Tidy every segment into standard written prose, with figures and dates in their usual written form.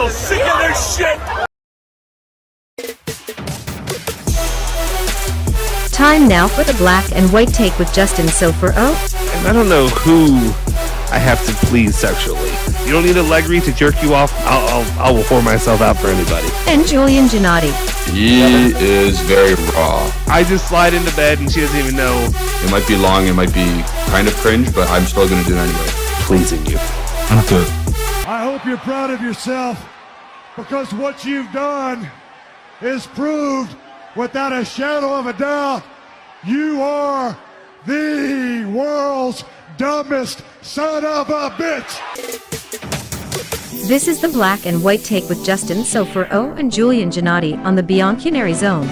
Sick of their shit. Time now for the black and white take with Justin Sofero. And I don't know who I have to please sexually. You don't need Allegri to jerk you off. I will pour myself out for anybody. And Julian Gennatti. He is very raw. I just slide into bed and she doesn't even know. It might be long, it might be kind of cringe, but I'm still going to do it anyway. Pleasing you. I'm good. I hope you're proud of yourself, because what you've done is proved without a shadow of a doubt you are the world's dumbest son of a bitch. This is the black and white take with Justin Sofero and Julian Gennatti on the Bianconeri Zone.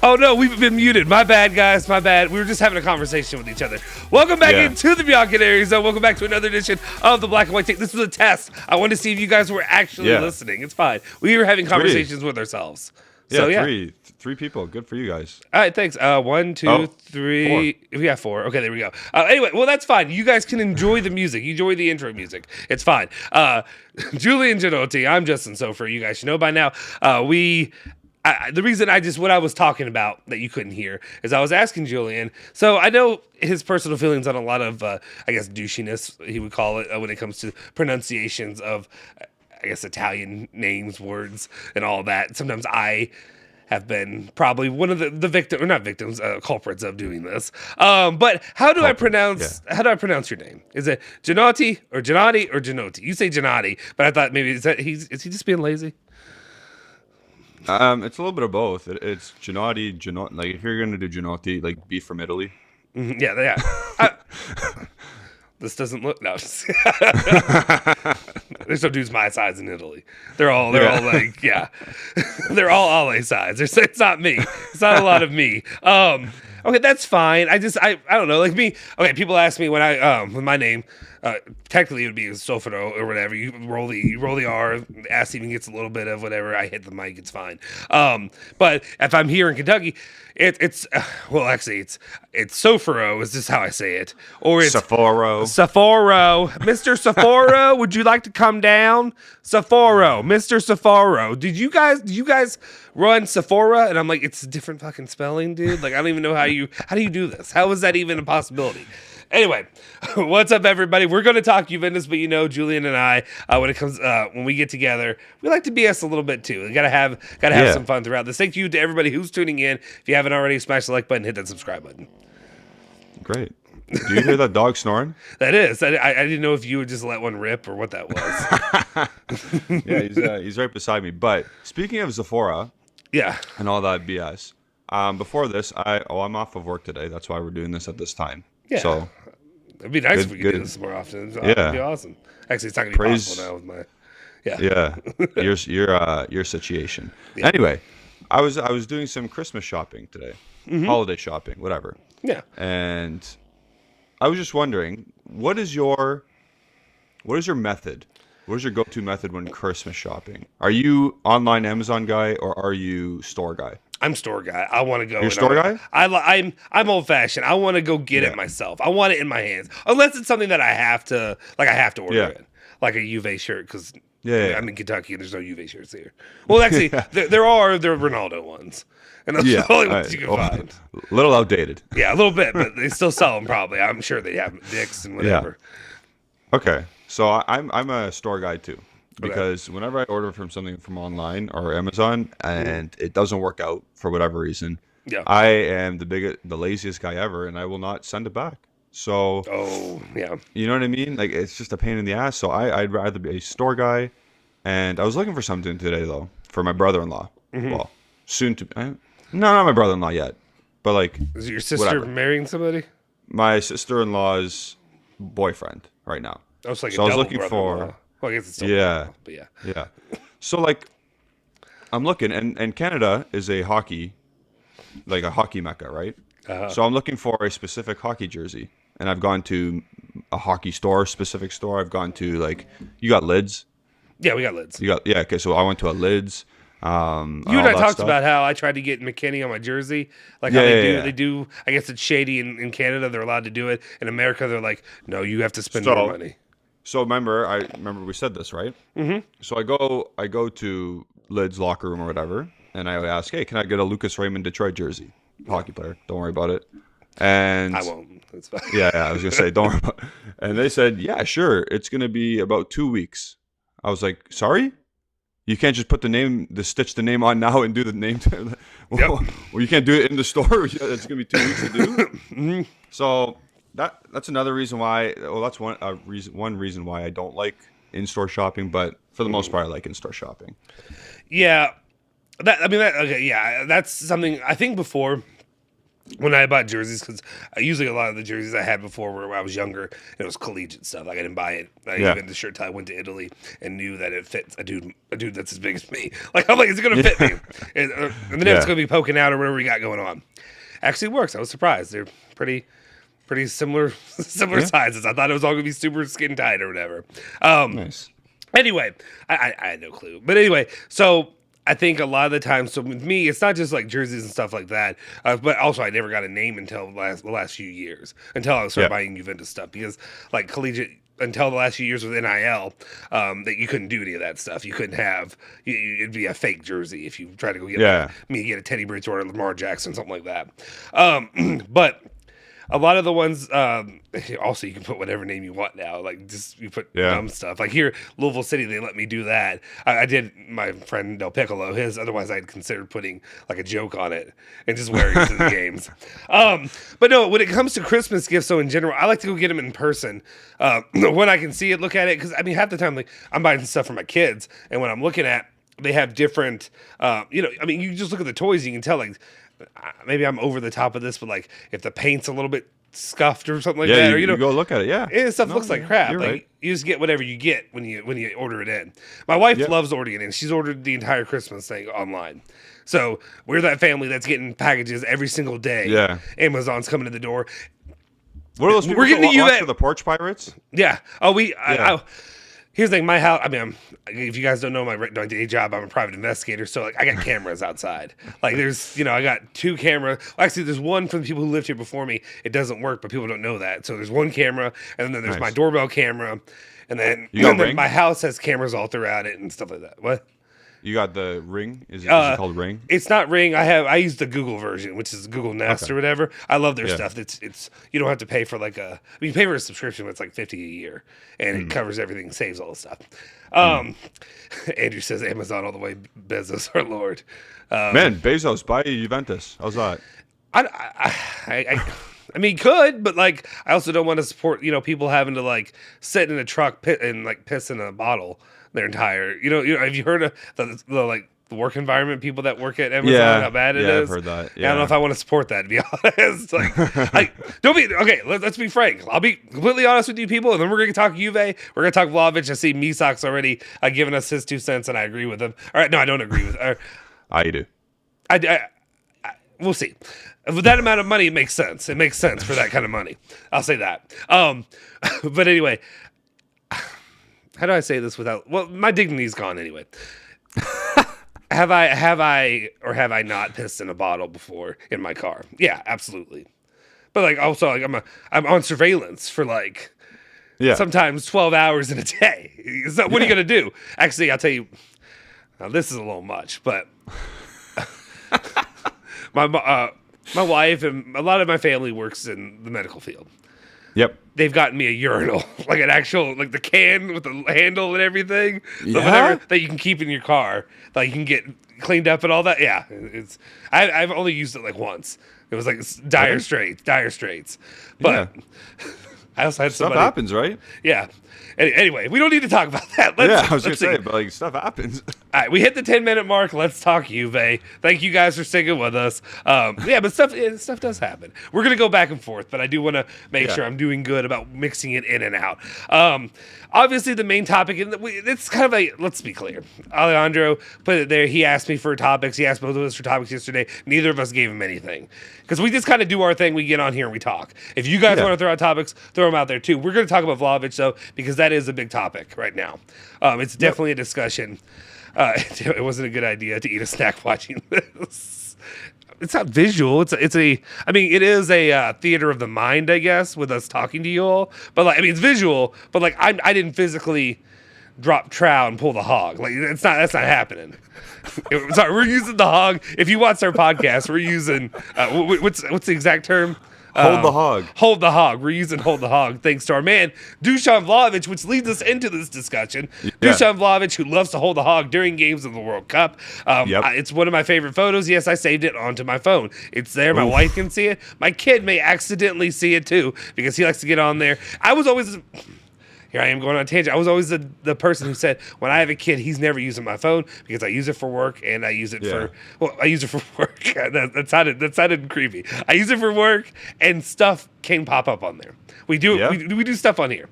Oh no, we've been muted. My bad, guys. My bad. We were just having a conversation with each other. Welcome back into the Bianconeri Zone. Welcome back to another edition of the Black and White Take. This was a test. I wanted to see if you guys were actually listening. It's fine. We were having conversations with ourselves. So, Three people. Good for you guys. All right, thanks. 1, 2, 3. We got 4. Okay, there we go. Anyway, well, that's fine. You guys can enjoy the music. Enjoy the intro music. It's fine. Julian Gennatti. I'm Justin Sofero. You guys should know by now. The reason what I was talking about that you couldn't hear is I was asking Julian. So I know his personal feelings on a lot of, I guess, douchiness, he would call it, when it comes to pronunciations of, I guess, Italian names, words, and all that. Sometimes I have been probably one of the victims, or not victims, culprits of doing this. But how do I pronounce your name? Is it Gennatti or Gennatti? You say Gennatti, but I thought maybe is he just being lazy? It's a little bit of both. It's Gennatti. Like if you're gonna do Gennatti, like be from Italy. Mm-hmm. Yeah. This doesn't look no. There's some dudes my size in Italy. They're all like they're all Ale size. It's not me. It's not a lot of me. Okay, that's fine. I don't know. Like me. Okay, people ask me when I with my name. Technically, it would be Sofero or whatever. You roll the R. The S even gets a little bit of whatever. I hit the mic. It's fine. But if I'm here in Kentucky, it's Sofero. Is this how I say it? Or it's Sapporo. Mr. Sapporo, would you like to come down? Sapporo, Mr. Sapporo. Did you guys run Sephora? And I'm like, it's a different fucking spelling, dude. Like I don't even know how do you do this? How is that even a possibility? Anyway, what's up, everybody? We're going to talk Juventus, but Julian and I, when we get together, we like to BS a little bit too. We gotta have some fun throughout this. Thank you to everybody who's tuning in. If you haven't already, smash the like button, hit that subscribe button. Great. Do you hear that dog snoring? That is. I didn't know if you would just let one rip or what that was. Yeah, he's right beside me. But speaking of Sephora, and all that BS. Before this, I'm off of work today. That's why we're doing this at this time. Yeah. So it'd be nice if we could do this more often. It'd be awesome. Actually, it's not gonna be possible now with my. Your situation. Yeah. Anyway, I was doing some Christmas shopping today, holiday shopping, whatever. Yeah. And I was just wondering, what is your method? What is your go-to method when Christmas shopping? Are you online Amazon guy or are you store guy? I'm store guy. I want to go. You're store guy? I'm old fashioned. I want to go get it myself. I want it in my hands, unless it's something that I have to order it, like a Juve shirt, because I'm in Kentucky and there's no Juve shirts here. Well, actually, there are Ronaldo ones, and those are the only ones you can find. A little outdated. Yeah, a little bit, but they still sell them probably. I'm sure they have Dicks and whatever. Yeah. Okay, so I'm a store guy too. Because whenever I order something from online or Amazon and it doesn't work out for whatever reason, I am the laziest guy ever, and I will not send it back. So, you know what I mean? Like it's just a pain in the ass. So I'd rather be a store guy. And I was looking for something today though for my brother-in-law. Well, soon to. No, not my brother-in-law yet, but like. Is your sister whatever. marrying somebody? My sister-in-law's boyfriend right now. Oh, it's like so a I was double looking brother-in-law. for. Well, I guess it's still Yeah, but yeah. yeah. So like, I'm looking, and Canada is a hockey mecca, right? So I'm looking for a specific hockey jersey, and I've gone to a hockey specific store. I've gone to like, you got Lids. Yeah, we got Lids. Okay. So I went to a Lids. You and I talked about how I tried to get McKinney on my jersey, like how they do. I guess it's shady in Canada; they're allowed to do it. In America, they're like, no, you have to spend more money. So I remember we said this, right? Mm-hmm. So I go to Lid's locker room or whatever, and I ask, hey, can I get a Lucas Raymond Detroit jersey? Hockey player, don't worry about it. And I won't. That's fine. Yeah, I was gonna say, don't worry about it. And they said, yeah, sure, it's gonna be about 2 weeks. I was like, sorry? You can't just put stitch the name on now and do the name. Well, you can't do it in the store. It's gonna be 2 weeks to do. Mm-hmm. So that's another reason why. Well, that's one reason why I don't like in-store shopping. But for the most part, I like in-store shopping. Yeah, that's something I think before. When I bought jerseys, because usually a lot of the jerseys I had before were when I was younger, and it was collegiate stuff. Like I didn't buy it. Even the shirt till I went to Italy and knew that it fits a dude that's as big as me. Like I'm like, is it gonna fit me? And then it's gonna be poking out or whatever we got going on. Actually works. I was surprised. They're pretty similar sizes. I thought it was all gonna be super skin tight or whatever. Nice. Anyway, I had no clue. But anyway, so I think a lot of the time, so with me, it's not just like jerseys and stuff like that, but also I never got a name until the last few years, until I started buying Juventus stuff, because like collegiate, until the last few years with NIL, that you couldn't do any of that stuff. You couldn't have, it'd be a fake jersey if you try to go get get a Teddy Bridgewater or Lamar Jackson, something like that. But a lot of the ones, also you can put whatever name you want now. Like just you put dumb stuff. Like here, Louisville City, they let me do that. I did my friend Del Piccolo his. Otherwise, I'd considered putting like a joke on it and just wearing it to the games. But no, when it comes to Christmas gifts, so in general, I like to go get them in person when I can see it, look at it. Because I mean, half the time, like I'm buying stuff for my kids, and when I'm looking at, they have different. You just look at the toys, you can tell like. Maybe I'm over the top of this, but like if the paint's a little bit scuffed or something like that, or you go look at it, and stuff looks like crap. Like right. you just get whatever you get when you order it in. My wife loves ordering it in. She's ordered the entire Christmas thing online. So we're that family that's getting packages every single day. Yeah, Amazon's coming to the door. What are those people? We're getting to watch for the Porch Pirates. Yeah. Oh, here's the thing, my house, if you guys don't know my day job, I'm a private investigator, so like I got cameras outside. Like there's, I got 2 cameras. Well, actually, there's one from the people who lived here before me. It doesn't work, but people don't know that. So there's one camera, and then there's my doorbell camera, and then, my house has cameras all throughout it and stuff like that. What? You got the Ring? Is it called Ring? It's not Ring. I use the Google version, which is Google Nest or whatever. I love their stuff. It's you don't have to pay for you pay for a subscription, but it's like $50 a year, and it covers everything, saves all the stuff. Andrew says Amazon all the way, Bezos, our Lord. Man, Bezos, buy Juventus. How's that? I mean, could, but like, I also don't want to support, people having to like sit in a truck and like piss in a bottle their entire, have you heard of the work environment, people that work at Amazon, how bad it is? I've heard that. Yeah. I don't know if I want to support that, to be honest. Let's be frank. I'll be completely honest with you people, and then we're going to talk Juve. We're going to talk Vlahovic. I see Misak's already giving us his 2 cents, and I agree with him. All right, no, I don't agree with him. I do. We'll see. With that amount of money, it makes sense. It makes sense for that kind of money. I'll say that. But anyway, how do I say this without? Well, my dignity's gone anyway. Have I not pissed in a bottle before in my car? Yeah, absolutely. But like also like I'm on surveillance for sometimes 12 hours in a day. So what are you gonna do? Actually, I'll tell you. Now, this is a little much, but my wife and a lot of my family works in the medical field. Yep. They've gotten me a urinal, like an actual, like the can with the handle and everything, whatever, that you can keep in your car, that you can get cleaned up and all that. Yeah, I've only used it like once. It was like dire straits. But I also had stuff happens, right? Yeah. Anyway, we don't need to talk about that. I was gonna say, but like stuff happens. All right, we hit the 10-minute mark. Let's talk Juve. Thank you guys for sticking with us. But stuff does happen. We're gonna go back and forth, but I do want to make sure I'm doing good about mixing it in and out. Obviously, the main topic, and it's kind of let's be clear. Alejandro put it there. He asked me for topics. He asked both of us for topics yesterday. Neither of us gave him anything because we just kind of do our thing. We get on here and we talk. If you guys want to throw out topics, throw them out there too. We're going to talk about Vlahovic though because that is a big topic right now. It's definitely a discussion. It wasn't a good idea to eat a snack watching this. It's not visual. It is a theater of the mind, I guess, with us talking to you all. But it's visual. But I didn't physically drop trow and pull the hog. That's not happening. Sorry, we're using the hog. If you watch our podcast, we're using what's the exact term? Hold the hog. Hold the hog. We're using hold the hog thanks to our man, Dusan Vlahovic, which leads us into this discussion. Yeah. Dusan Vlahovic, who loves to hold the hog during games of the World Cup. It's one of my favorite photos. Yes, I saved it onto my phone. It's there. My wife can see it. My kid may accidentally see it too because he likes to get on there. I was always... Here I am going on a tangent. I was always the person who said, when I have a kid, he's never using my phone because I use it for work and I use it for work. that sounded creepy. I use it for work and stuff can pop up on there. We do stuff on here.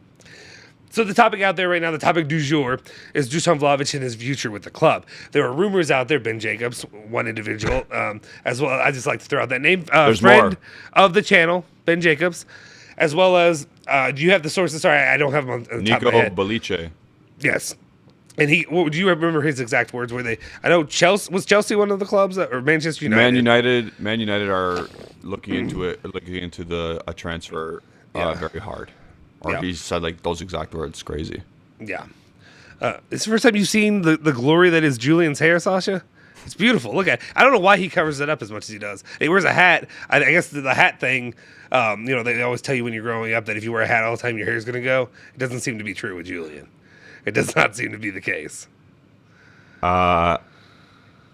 So the topic out there right now, the topic du jour, is Dusan Vlahovic and his future with the club. There are rumors out there, Ben Jacobs, one individual, as well. I just like to throw out that name. There's friend more. of the channel, Ben Jacobs, as well as, do you have the sources? Sorry, I don't have them on the top of my head. Nico Belice. Yes. And do you remember his exact words? I know Chelsea one of the clubs or Manchester United? Man United are looking into a transfer very hard. Or he said those exact words. Crazy. Yeah. It's the first time you've seen the glory that is Julian's hair, Sasha? It's beautiful. Look at it. I don't know why he covers it up as much as he does. He wears a hat. I guess the hat thing, they always tell you when you're growing up that if you wear a hat all the time, your hair's going to go. It doesn't seem to be true with Julian. It does not seem to be the case. I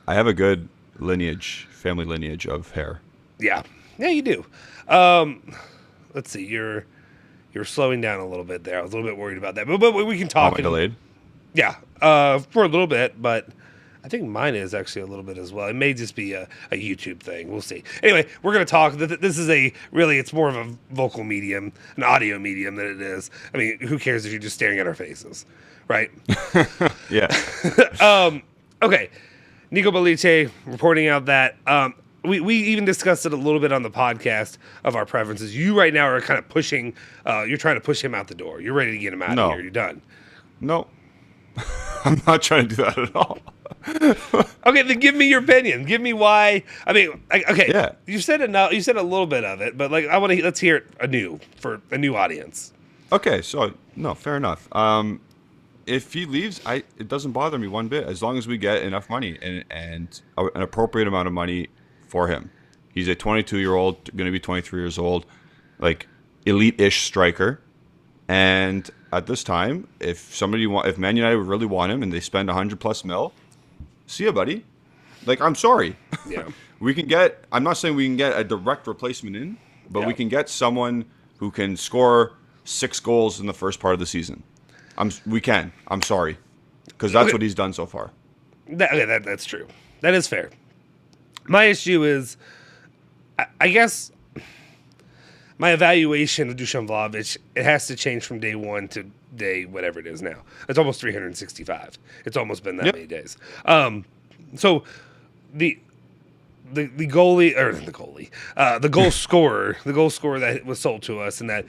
have a good family lineage of hair. Yeah. Yeah, you do. Let's see. You're slowing down a little bit there. I was a little bit worried about that. But we can talk. Am I delayed? Yeah. For a little bit, but... I think mine is actually a little bit as well. It may just be a YouTube thing. We'll see. Anyway, we're going to talk. This is it's more of a vocal medium, an audio medium than it is. I mean, who cares if you're just staring at our faces, right? Yeah. Okay. Nico Belice reporting out that we even discussed it a little bit on the podcast of our preferences. You right now are kind of pushing, you're trying to push him out the door. You're ready to get him out of here. You're done. No. I'm not trying to do that at all. Okay, then give me your opinion. Give me why. I mean, okay. Yeah. You said enough. You said a little bit of it, but let's hear it anew for a new audience. Okay, so no, fair enough. If he leaves, it doesn't bother me one bit as long as we get enough money and an appropriate amount of money for him. He's a 22-year-old, going to be 23 years old, elite-ish striker, and at this time, if Man United would really want him and they spend 100+ mil. See ya, buddy. I'm sorry. Yeah. I'm not saying we can get a direct replacement in, but we can get someone who can score 6 goals in the first part of the season. We can. I'm sorry. Because that's what he's done so far. That's true. That is fair. My issue is, I guess, my evaluation of Dusan Vlahovic, it has to change from day one to day whatever it is now. It's almost 365. It's almost been that many days. So the goalie or the goal scorer, the goal scorer that was sold to us, and that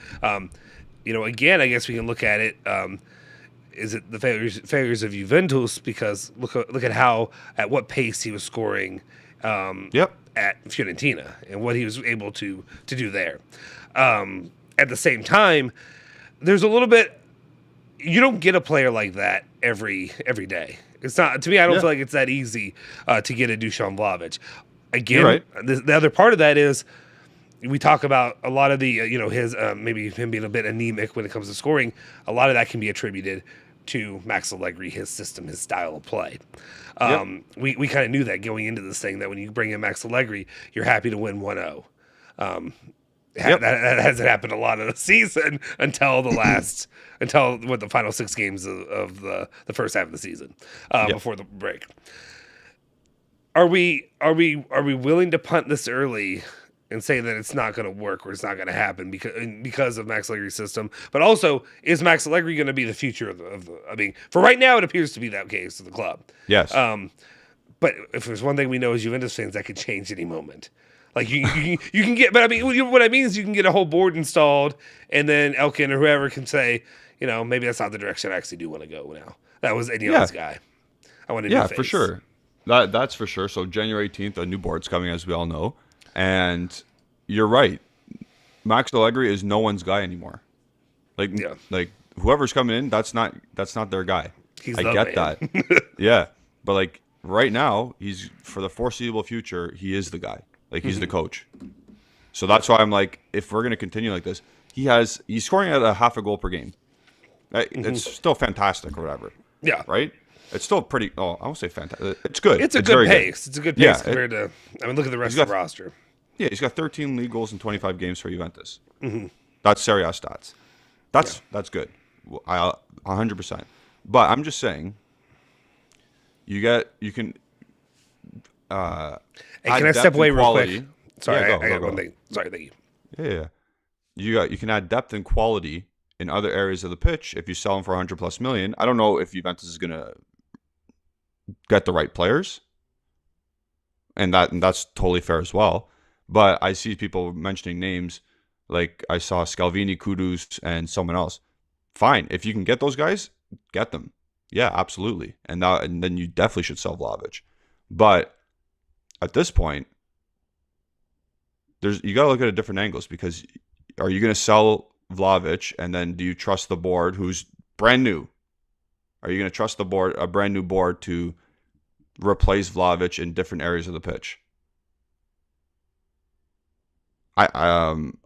again, I guess we can look at it. Is it the failures of Juventus? Because look at what pace he was scoring. At Fiorentina and what he was able to do there. At the same time, there's a little bit. You don't get a player like that every day. It's not, to me. I don't feel like it's that easy to get a Dusan Vlahovic. Again, right. The other part of that is we talk about a lot of the his maybe him being a bit anemic when it comes to scoring. A lot of that can be attributed to Max Allegri, his system, his style of play. We kind of knew that going into this thing, that when you bring in Max Allegri, you're happy to win 1-0. That hasn't happened a lot of the season until the final 6 games of the first half of the season before the break. Are we willing to punt this early and say that it's not going to work or it's not going to happen because of Max Allegri's system? But also, is Max Allegri going to be the future of the? I mean, for right now, it appears to be that case of the club. Yes. But if there's one thing we know as Juventus fans, that could change any moment. Like you can get, but I mean, what I mean is you can get a whole board installed, and then Elkin or whoever can say, maybe that's not the direction I actually do want to go now. That was Anil's guy. I want to do for sure. That's for sure. So January 18th, a new board's coming, as we all know, and you're right. Max Allegri is no one's guy anymore. Like whoever's coming in, that's not their guy. I get that. Yeah, but like right now, he's for the foreseeable future, he is the guy. Like he's the coach. So that's why I'm like, if we're gonna continue like this, he's scoring at a half a goal per game. It's still fantastic or whatever. Yeah. Right? It's still pretty. Oh, I won't say fantastic. It's good. It's a good pace. It's a good pace compared to. I mean, look at the rest of the roster. Yeah, he's got 13 league goals in 25 games for Juventus. That's Serie A stats. That's good. 100%. But I'm just saying, you can. Hey, can I step away real quick? Sorry, I got one thing. Sorry, thank you. Yeah. You can add depth and quality in other areas of the pitch if you sell them for 100+ million. I don't know if Juventus is gonna get the right players, and that's totally fair as well. But I see people mentioning names like I saw Scalvini, Kudus, and someone else. Fine, if you can get those guys, get them. Yeah, absolutely. And then you definitely should sell Vlahovic. But at this point, you got to look at it different angles, because are you going to sell Vlahovic, and then do you trust the board who's brand new? Are you going to trust a brand new board to replace Vlahovic in different areas of the pitch? I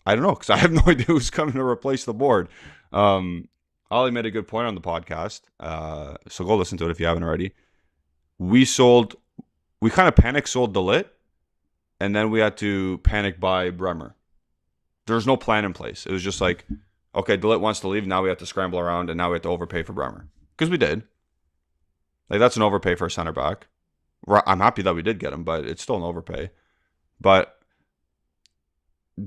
don't know, because I have no idea who's coming to replace the board. Ollie made a good point on the podcast, so go listen to it if you haven't already. We kind of panic sold De Ligt, and then we had to panic buy Bremer. There's no plan in place. It was just like, okay, De Ligt wants to leave, now we have to scramble around, and now we have to overpay for Bremer. Because we did. Like, that's an overpay for a center back. I'm happy that we did get him, but it's still an overpay. But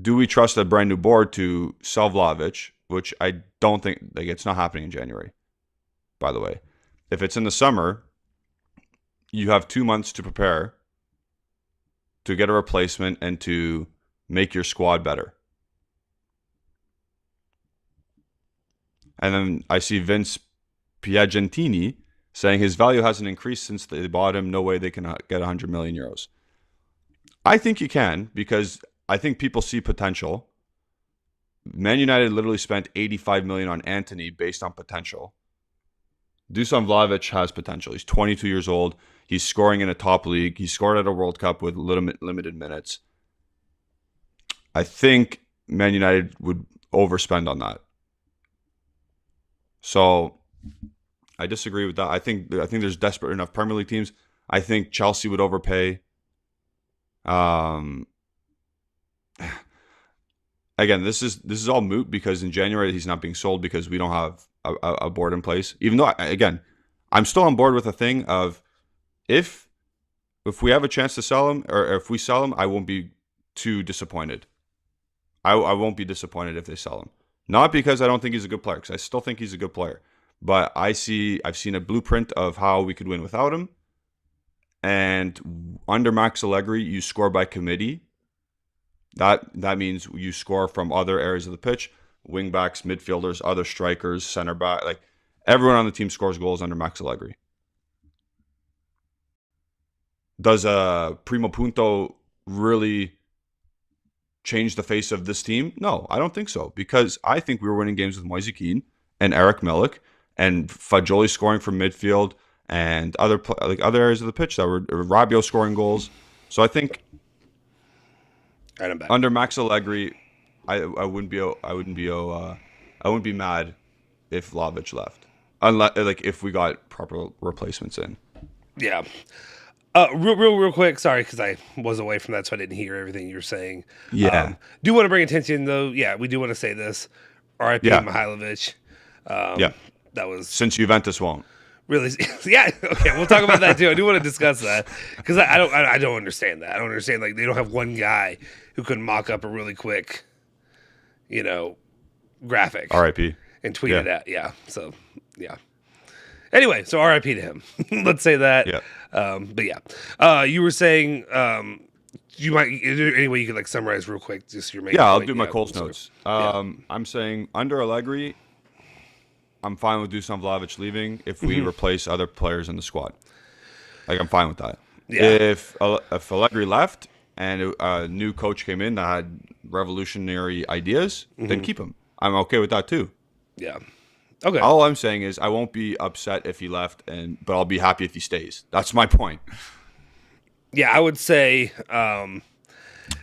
do we trust a brand new board to sell Vlahovic, which I don't think, like, it's not happening in January, by the way. If it's in the summer, you have 2 months to prepare to get a replacement and to make your squad better. And then I see Vince Piagentini saying his value hasn't increased since they bought him. No way they can get 100 million euros. I think you can, because I think people see potential. Man United literally spent 85 million on Antony based on potential. Dusan Vlahovic has potential. He's 22 years old. He's scoring in a top league. He scored at a World Cup with limited minutes. I think Man United would overspend on that. So I disagree with that. I think there's desperate enough Premier League teams. I think Chelsea would overpay. Again, this is all moot, because in January he's not being sold because we don't have a board in place. Even though, again, I'm still on board with the thing of if we have a chance to sell him, or if we sell him, I won't be too disappointed. I won't be disappointed if they sell him. Not because I don't think he's a good player, because I still think he's a good player. But I've seen a blueprint of how we could win without him. And under Max Allegri, you score by committee. That means you score from other areas of the pitch, wing backs, midfielders, other strikers, center back. Like, everyone on the team scores goals under Max Allegri. Does Primo Punto really change the face of this team? No, I don't think so, because I think we were winning games with Moise Kean and Eric Milik and Fagioli scoring from midfield and other areas of the pitch that were Rabiot scoring goals. So I think under Max Allegri, I wouldn't be mad if Vlahovic left, unless, like, if we got proper replacements in. Yeah. Real quick. Sorry, because I was away from that, so I didn't hear everything you were saying. Yeah. Do want to bring attention, though. Yeah, we do want to say this. R.I.P. Yeah. Mihailovic. Yeah. That was Since Juventus won't. really. Yeah. Okay, we'll talk about that too. I do want to discuss that because I don't understand that. I don't understand like they don't have one guy who can mock up a really quick, graphic. R.I.P. And tweet it out. Yeah. So yeah. Anyway, so R.I.P. to him. Let's say that. Yeah. But yeah, you were saying you might. Is there any way you could like summarize real quick just your main? Yeah, I'll point? do my Colts notes. I'm saying under Allegri, I'm fine with Dusan Vlahovic leaving if we replace other players in the squad. Like I'm fine with that. Yeah. If Allegri left and a new coach came in that had revolutionary ideas, then keep him. I'm okay with that too. Yeah. Okay. All I'm saying is I won't be upset if he left, but I'll be happy if he stays. That's my point. Yeah, I would say. And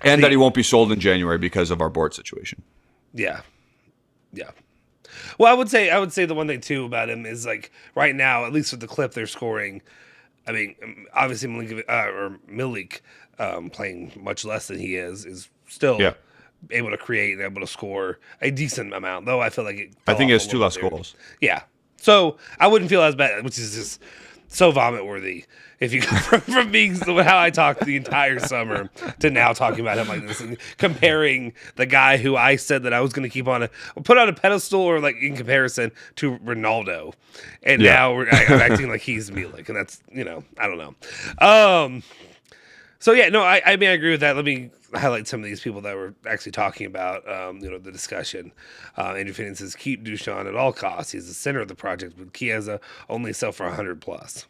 that he won't be sold in January because of our board situation. Yeah. Yeah. Well, I would say the one thing too about him is like right now, at least with the clip they're scoring. I mean, obviously Milik playing much less than he is still able to create and able to score a decent amount. Though I feel like I think he has 2 less goals. Yeah, so I wouldn't feel as bad, which is just so vomit worthy. If you go from being how I talked the entire summer to now talking about him like this and comparing the guy who I said that I was going to keep on put on a pedestal or like in comparison to Ronaldo, and now I'm acting like he's Milik, and that's I don't know. So yeah, no, I mean I agree with that. Let me highlight some of these people that were actually talking about the discussion. Andrew Finnan says keep Dusan at all costs. He's the center of the project, but Chiesa only sell for 100+.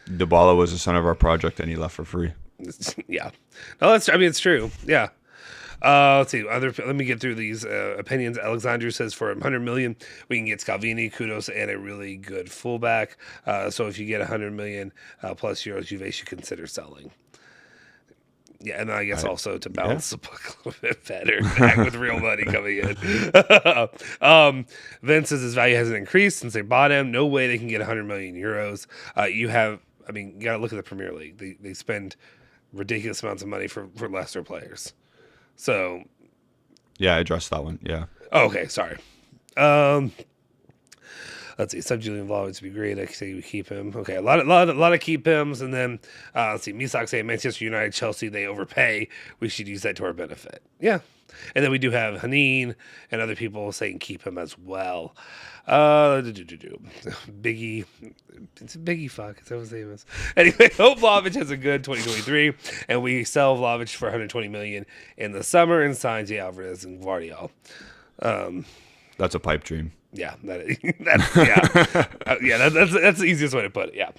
Dybala was the son of our project, and he left for free. Yeah, no, it's true. Yeah. Let's see. Let me get through these opinions. Alexander says for 100 million, we can get Scalvini, Kudos, and a really good fullback. So if you get 100 million plus euros, Juve should consider selling. Yeah, and I guess also to balance the book a little bit better back with real money coming in. Vince says his value hasn't increased since they bought him. No way they can get 100 million euros. You got to look at the Premier League. They spend ridiculous amounts of money for lesser players. So, yeah, I addressed that one. Yeah. Oh, okay, sorry. Let's see. Sub Julian Vlahovic would be great. I say we keep him. Okay, a lot of keep hims, and then let's see. Misak saying Manchester United, Chelsea, they overpay. We should use that to our benefit. Yeah, and then we do have Haneen and other people saying keep him as well. Biggie, it's a Biggie fuck. Is that what his name is? Anyway, hope Vlahovic has a good 2023, and we sell Vlahovic for 120 million in the summer and sign Jay Alvarez and Guardiola. That's a pipe dream. Yeah, that's the easiest way to put it. Yeah.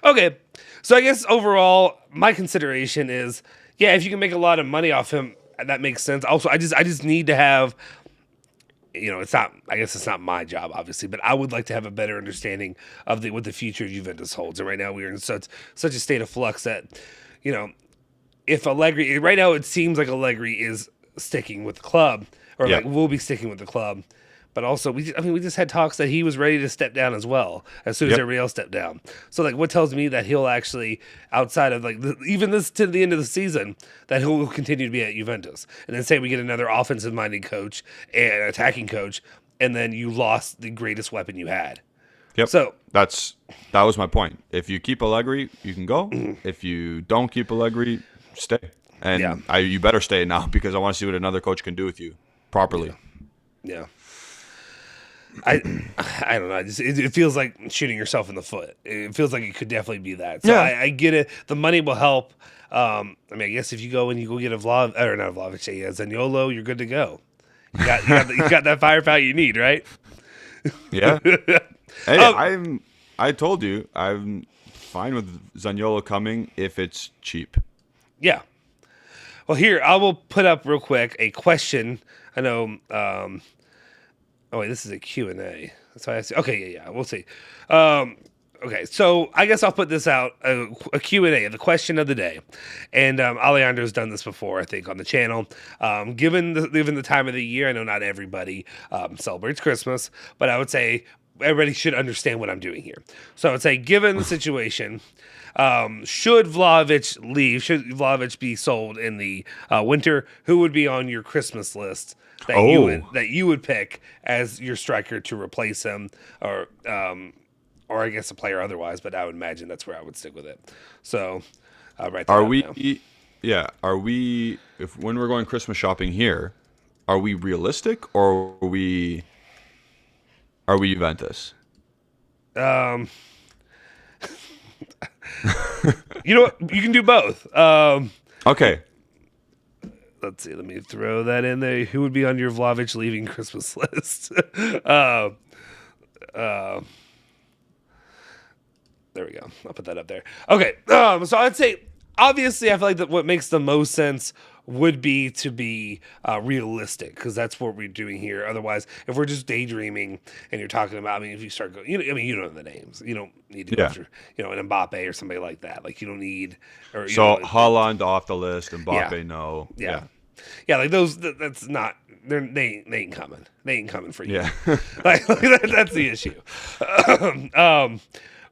Okay. So I guess overall, my consideration is, if you can make a lot of money off him, that makes sense. Also, I just need to have, it's not my job, obviously, but I would like to have a better understanding of what the future of Juventus holds. And right now we're in such a state of flux that, if Allegri, right now it seems like Allegri is sticking with the club, or will be sticking with the club. But also, we just had talks that he was ready to step down as well as soon as everybody else stepped down. So, what tells me that he'll actually, outside of even this to the end of the season, that he'll continue to be at Juventus. And then say we get another offensive-minded coach and attacking coach, and then you lost the greatest weapon you had. Yep. So that was my point. If you keep Allegri, you can go. If you don't keep Allegri, stay. And you better stay now because I want to see what another coach can do with you properly. Yeah. I don't know. It feels like shooting yourself in the foot. It feels like it could definitely be that. So I get it. The money will help. I guess if you go and you go get Zaniolo, you're good to go. You got that firepower you need, right? Yeah. Hey, I told you I'm fine with Zaniolo coming if it's cheap. Yeah. Well, here I will put up real quick a question. I know. Oh, wait, this is a Q&A. That's why I see. Okay, yeah, we'll see. Okay, so I guess I'll put this out, a Q&A, the question of the day. And Alejandro's done this before, I think, on the channel. Given the time of the year, I know not everybody celebrates Christmas, but I would say everybody should understand what I'm doing here. So I would say, given the situation, should Vlahovic leave? Should Vlahovic be sold in the winter? Who would be on your Christmas list that you would pick as your striker to replace him, or I guess a player otherwise? But I would imagine that's where I would stick with it. So, right. Are we? Yeah. Are we? If when we're going Christmas shopping here, are we realistic or are we Juventus? You know what? You can do both. Okay. Let's see. Let me throw that in there. Who would be on your Vlahovic leaving Christmas list? There we go. I'll put that up there. Okay. So I'd say, obviously, I feel like that what makes the most sense would be to be realistic, because that's what we're doing here. Otherwise, if we're just daydreaming and you're talking about, if you start going, you don't know the names. You don't need to go after, an Mbappe or somebody like that. Like, you don't need. Or Haaland off the list, Mbappe no. Yeah, like those. That's not. They ain't coming. They ain't coming for you. Yeah, like that's the issue.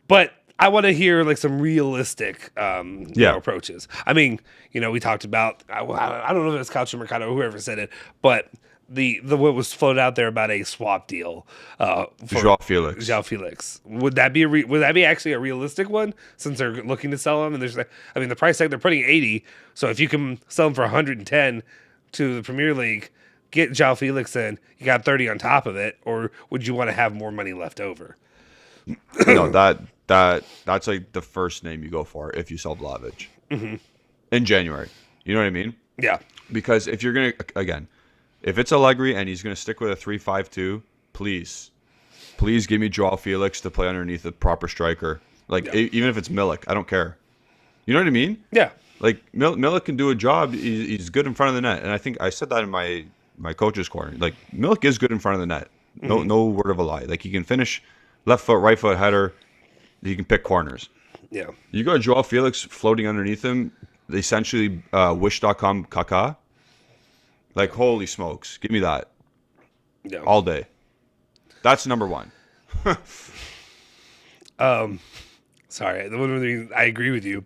But I want to hear like some realistic approaches. We talked about, I don't know if it's Calcio Mercato or whoever said it, but the what was floated out there about a swap deal for João Felix. João Felix. Would that be actually a realistic one, since they're looking to sell him? And there's the price tag they're putting 80. So if you can sell him for 110 to the Premier League, get João Felix in, you got 30 on top of it, or would you want to have more money left over? No, that's like the first name you go for if you sell Vlahovic in January. You know what I mean? Yeah. Because if you're gonna, again, if it's Allegri and he's gonna stick with a 3-5-2, please give me João Felix to play underneath a proper striker. Even if it's Milik, I don't care. You know what I mean? Yeah. Like Milik can do a job. He's good in front of the net, and I think I said that in my coach's corner. Like, Milik is good in front of the net. No word of a lie. Like, he can finish left foot, right foot, header. He can pick corners. Yeah. You got João Felix floating underneath him, essentially Wish.com Kaká. Like, holy smokes. Give me that. Yeah. All day. That's number one. Sorry. I agree with you.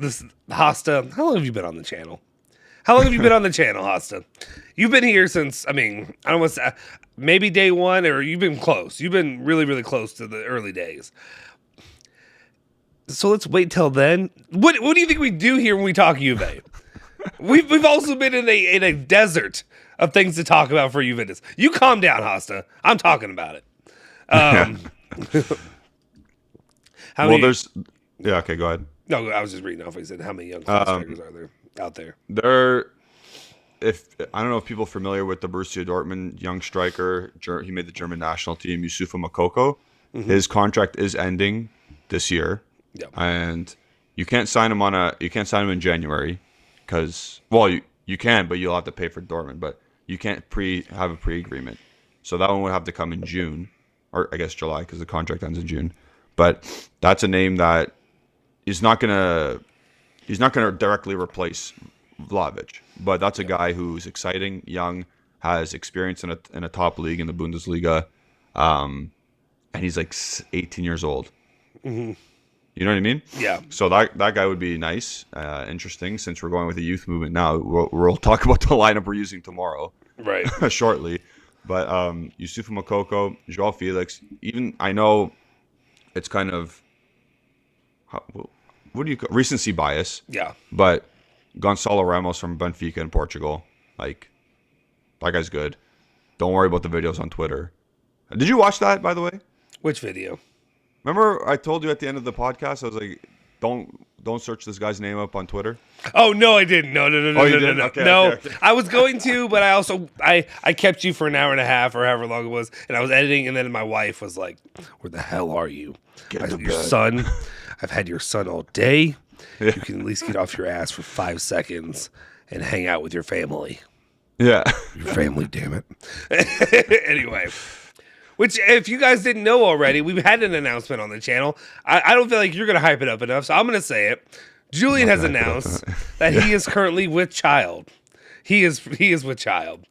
This Hosta, how long have you been on the channel? Hosta? You've been here since, I don't want to say, maybe day one, or you've been close. You've been really, really close to the early days. So let's wait till then. What do you think we do here when we talk Juve? We've also been in a desert of things to talk about for Juventus. You calm down, Hosta. I'm talking about it. Okay, go ahead. No, I was just reading off. I said, how many young strikers are there out there? I don't know if people are familiar with the Borussia Dortmund young striker. He made the German national team, Yusufa Moukoko. His contract is ending this year. Yep. And you can't sign him in January, because you can, but you'll have to pay for Dortmund. But you can't have a pre-agreement, so that one would have to come in June, or I guess July, because the contract ends in June. But that's a name that he's not gonna directly replace Vlahovic, but that's a guy who's exciting, young, has experience in a top league in the Bundesliga, and he's like 18 years old. Mm-hmm. You know what I mean? Yeah. So that guy would be nice, interesting. Since we're going with the youth movement now, we'll talk about the lineup we're using tomorrow, right? Shortly. But Yusufa Moukoko, João Felix. Even I know it's kind of what do you call recency bias? Yeah. But Gonçalo Ramos from Benfica in Portugal, like, that guy's good. Don't worry about the videos on Twitter. Did you watch that, by the way? Which video? Remember I told you at the end of the podcast, I was like, don't search this guy's name up on Twitter? Oh, no, I didn't. No. Okay, no. Okay. I was going to, but I kept you for an hour and a half or however long it was, and I was editing, and then my wife was like, where the hell are you? Your son. I've had your son all day. Yeah. You can at least get off your ass for 5 seconds and hang out with your family. Yeah. Your family, damn it. Anyway. Which, if you guys didn't know already, we've had an announcement on the channel. I don't feel like you're going to hype it up enough, so I'm going to say it. Julian has announced that he is currently with child. He is with child.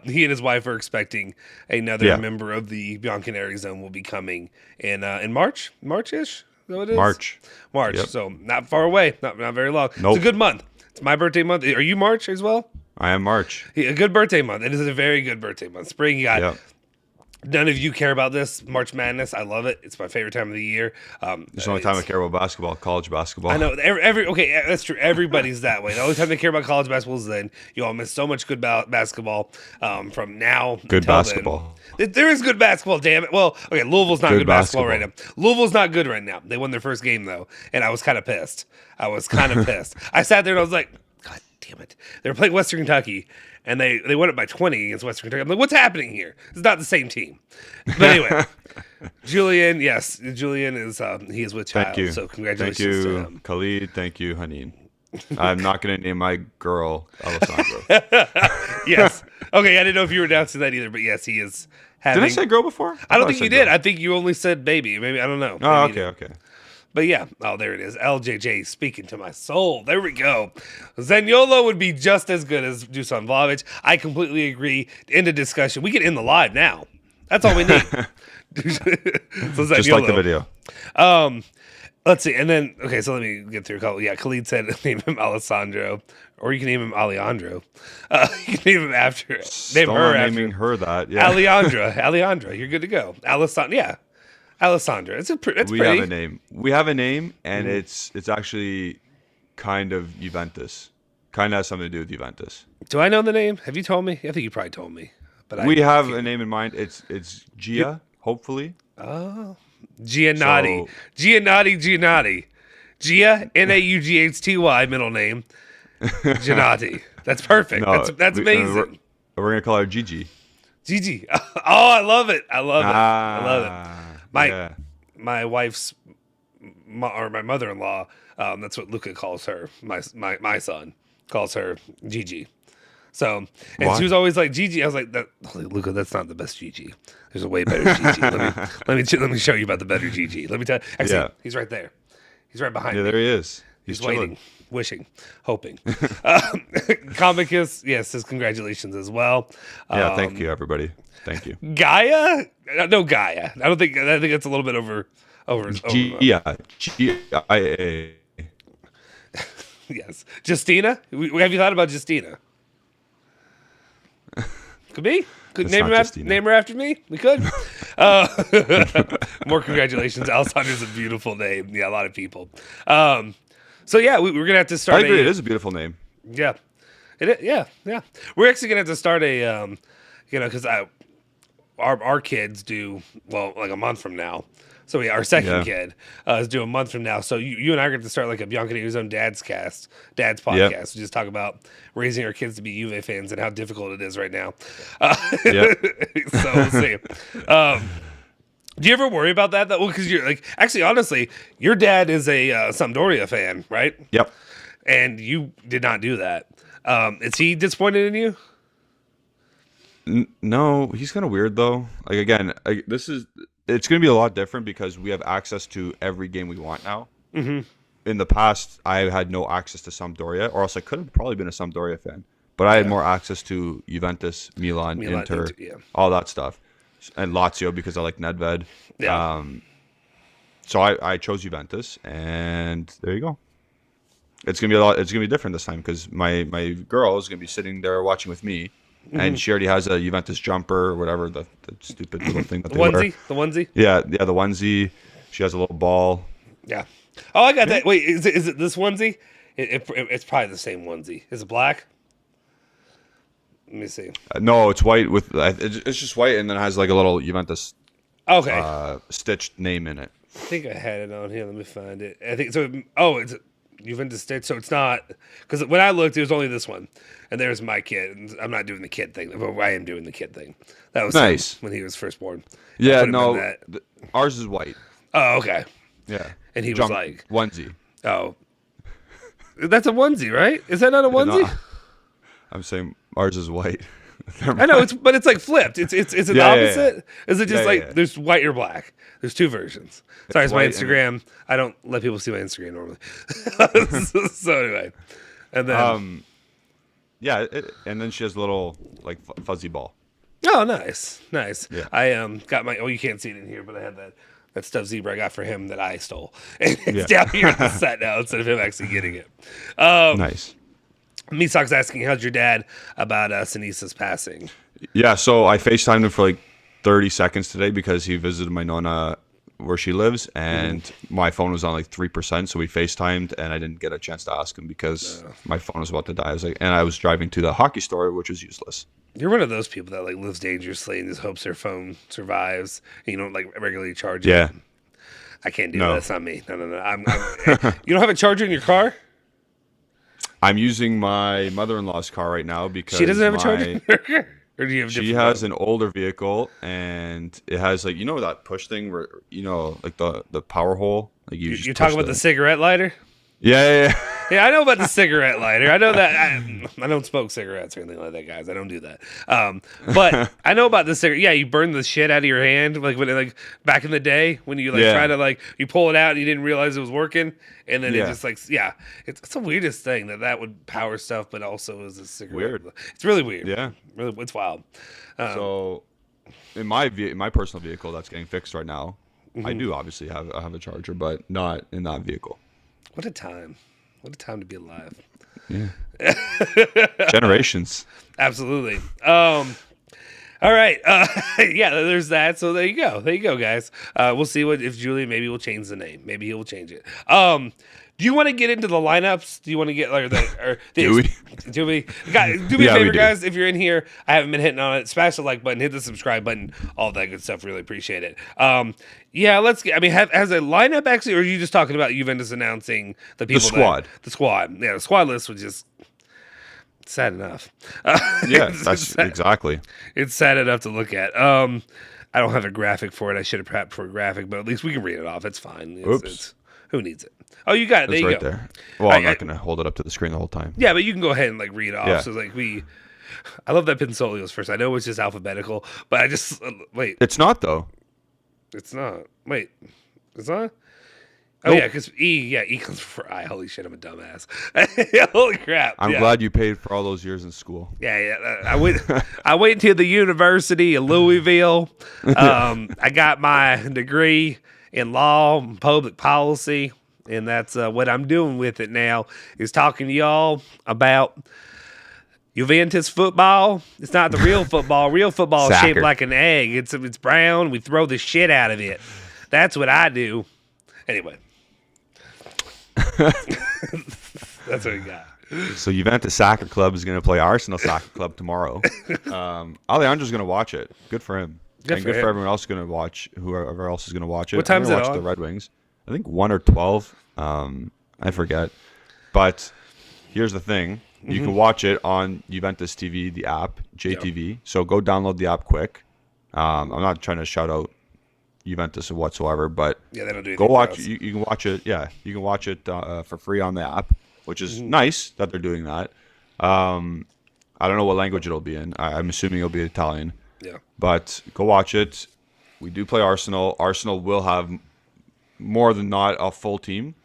He and his wife are expecting another member of the Bianconeri zone will be coming in March-ish. Is that what it is? March. Yep. So not far away. Not very long. Nope. It's a good month. It's my birthday month. Are you March as well? I am March. A good birthday month. It is a very good birthday month. Spring, you got none of you care about this. March Madness, I love it. It's my favorite time of the year. It's the only time I care about basketball, college basketball. I know. Okay, that's true. Everybody's that way. The only time they care about college basketball is then. You all miss so much good basketball from now. Good basketball. Then. There is good basketball, damn it. Well, okay, Louisville's not good basketball right now. Louisville's not good right now. They won their first game, though, and I was kind of pissed. I sat there and I was like, God damn it. They were playing Western Kentucky. And they won it by 20 against Western Kentucky. I'm like, what's happening here? It's not the same team. But anyway, Julian is he is with child. Thank you. So congratulations to him. Khalid. Thank you, Haneen. I'm not going to name my girl Alessandro. Yes. Okay, I didn't know if you were announcing that either, but yes, he is having. Did I say girl before? I don't think you did. Girl. I think you only said baby. Maybe, I don't know. Oh, okay. But yeah, there it is. LJJ speaking to my soul. There we go. Zaniolo would be just as good as Dusan Vlahovic. I completely agree. End of discussion. We can end the live now. That's all we need. So just like the video. Let's see. And then, okay, so let me get through. Yeah, Khalid said name him Alessandro. Or you can name him Alejandro. You can name him after. Naming her that. Yeah. Alejandra. You're good to go. Alessandra. That's pretty. We have a name, and it's actually kind of Juventus. Kind of has something to do with Juventus. Do I know the name? Have you told me? I think you probably told me. But we have a name in mind. It's Gia, hopefully. Oh, Giannotti. Giannotti. Gia, Naughty, middle name. Giannotti. That's perfect. No, that's amazing. We're gonna call her Gigi. Gigi. Oh, I love it. I love it. My wife's or my mother-in-law, that's what Luca calls her. My son calls her Gigi. So, and she was always like Gigi. I was like, Luca, that's not the best Gigi. There's a way better Gigi. Let me show you about the better Gigi. Let me tell you. Actually, he's right there. He's right behind me. Yeah, there he is. He's waiting, wishing, hoping. Comicus, yes, says congratulations as well. Yeah, thank you, everybody. Thank you. Gaia? No, Gaia. I think it's a little bit over. G-I-A. Yes. Justina? Have you thought about Justina? Could be. Could name her after me? We could. More congratulations. Alessandro's a beautiful name. Yeah, a lot of people. So yeah, we're gonna have to start. I agree. It is a beautiful name. Yeah. Yeah. We're actually gonna have to start a, because our kids do like a month from now. So our second kid is due a month from now. So you and I are going to start like a Bianconerizone Dad's podcast. Yep. We just talk about raising our kids to be Juve fans and how difficult it is right now. So we'll see. Do you ever worry about that though? Well, because you're like, actually, honestly, your dad is a Sampdoria fan, right? Yep. And you did not do that. Is he disappointed in you? No, he's kind of weird though. Like again, it's going to be a lot different because we have access to every game we want now. Mm-hmm. In the past, I had no access to Sampdoria, or else I could have probably been a Sampdoria fan. But I had more access to Juventus, Milan, Inter, all that stuff, and Lazio because I like Nedved. Yeah. So I chose Juventus, and there you go. It's gonna be It's gonna be different this time because my girl is gonna be sitting there watching with me. Mm-hmm. And she already has a Juventus jumper or whatever, the stupid little thing that they wear. The onesie? Yeah, the onesie. She has a little ball. Yeah. Oh, I got that. Wait, is it this onesie? It's probably the same onesie. Is it black? Let me see. No, it's white with it's just white and then it has like a little Juventus stitched name in it. I think I had it on here. Let me find it. I think so. Oh, it's Juventus stitched. So it's not, because when I looked, it was only this one, and there's my kid. And I'm not doing the kid thing, but I am doing the kid thing. That was nice when he was first born. Yeah, no, ours is white. Oh, okay. Yeah, and he was like onesie. Oh, that's a onesie, right? Is that not a onesie? No, I'm saying ours is white. I know, but it's like flipped. It's an opposite. Yeah. Is it just there's white or black? There's two versions. Sorry, it's my Instagram. I don't let people see my Instagram normally. So anyway, and then Yeah, and then she has a little like fuzzy ball. Oh, nice. Yeah. I got my. Oh, you can't see it in here, but I had that stuffed zebra I got for him that I stole. And it's down here in the set now instead of him actually getting it. Nice. Misak's asking, how's your dad about Sinisa's passing? Yeah, so I FaceTimed him for like 30 seconds today because he visited my nonna where she lives, and my phone was on like 3%, so we FaceTimed, and I didn't get a chance to ask him because my phone was about to die. I was driving to the hockey store, which was useless. You're one of those people that like lives dangerously and just hopes their phone survives, and you don't like regularly charge it. Yeah. I can't do that. That's not me. No. You don't have a charger in your car? I'm using my mother-in-law's car right now because she doesn't have a charger. Or do you have? She has an older vehicle, and it has like that push thing where like the power hole. Like you talking about the cigarette lighter? Yeah. Yeah, I know about the cigarette lighter. I know that I don't smoke cigarettes or anything like that, guys. I don't do that. But I know about the cigarette. Yeah, you burn the shit out of your hand, like back in the day when you try to you pull it out and you didn't realize it was working, and then it just it's the weirdest thing that would power stuff, but also is a cigarette. Weird. It's really weird. Yeah, really, it's wild. So in my personal vehicle that's getting fixed right now, I do obviously have a charger, but not in that vehicle. What a time. What a time to be alive. Yeah. Generations. Absolutely. All right. Yeah, there's that. So there you go. There you go, guys. We'll see if Julian maybe will change the name. Maybe he will change it. Do you want to get into the lineups? Do you want to get do we? Do me a favor, guys. If you're in here, I haven't been hitting on it. Smash the like button, hit the subscribe button, all that good stuff. Really appreciate it. Yeah, let's get. I mean, has a lineup actually, or are you just talking about Juventus announcing the people? The squad. The squad. Yeah, the squad list was just sad enough. Yeah, that's exactly. It's sad enough to look at. I don't have a graphic for it. I should have prepped for a graphic, but at least we can read it off. It's fine. It's, who needs it? Oh, you got it. There you go. There. Well, I'm not going to hold it up to the screen the whole time. Yeah, but you can go ahead and read it off. Yeah. So I love that Pinsolio's first. I know it's just alphabetical, but I just wait. It's not though. It's not. Wait, it's not. Oh nope. Yeah, because E comes for I. Holy shit, I'm a dumbass. Holy crap! I'm glad you paid for all those years in school. Yeah. I went to the University of Louisville. I got my degree in law and public policy. And that's what I'm doing with it now, is talking to y'all about Juventus football. It's not the real football. Real football is shaped like an egg. It's brown. We throw the shit out of it. That's what I do. Anyway. That's what we got. So Juventus Soccer Club is going to play Arsenal Soccer Club tomorrow. Alejandro's going to watch it. Good for him. Good for everyone else going to watch, whoever else is going to watch it. What time is it watch on? The Red Wings. I think 1 or 12. I forget. But here's the thing. You can watch it on Juventus TV, the app, JTV. Yep. So go download the app quick. I'm not trying to shout out Juventus or whatsoever, but yeah, they don't do go watch. You can watch it. Yeah, you can watch it for free on the app, which is nice that they're doing that. I don't know what language it'll be in. I'm assuming it'll be Italian. Yeah. But go watch it. We do play Arsenal. Arsenal will have more than not a full team.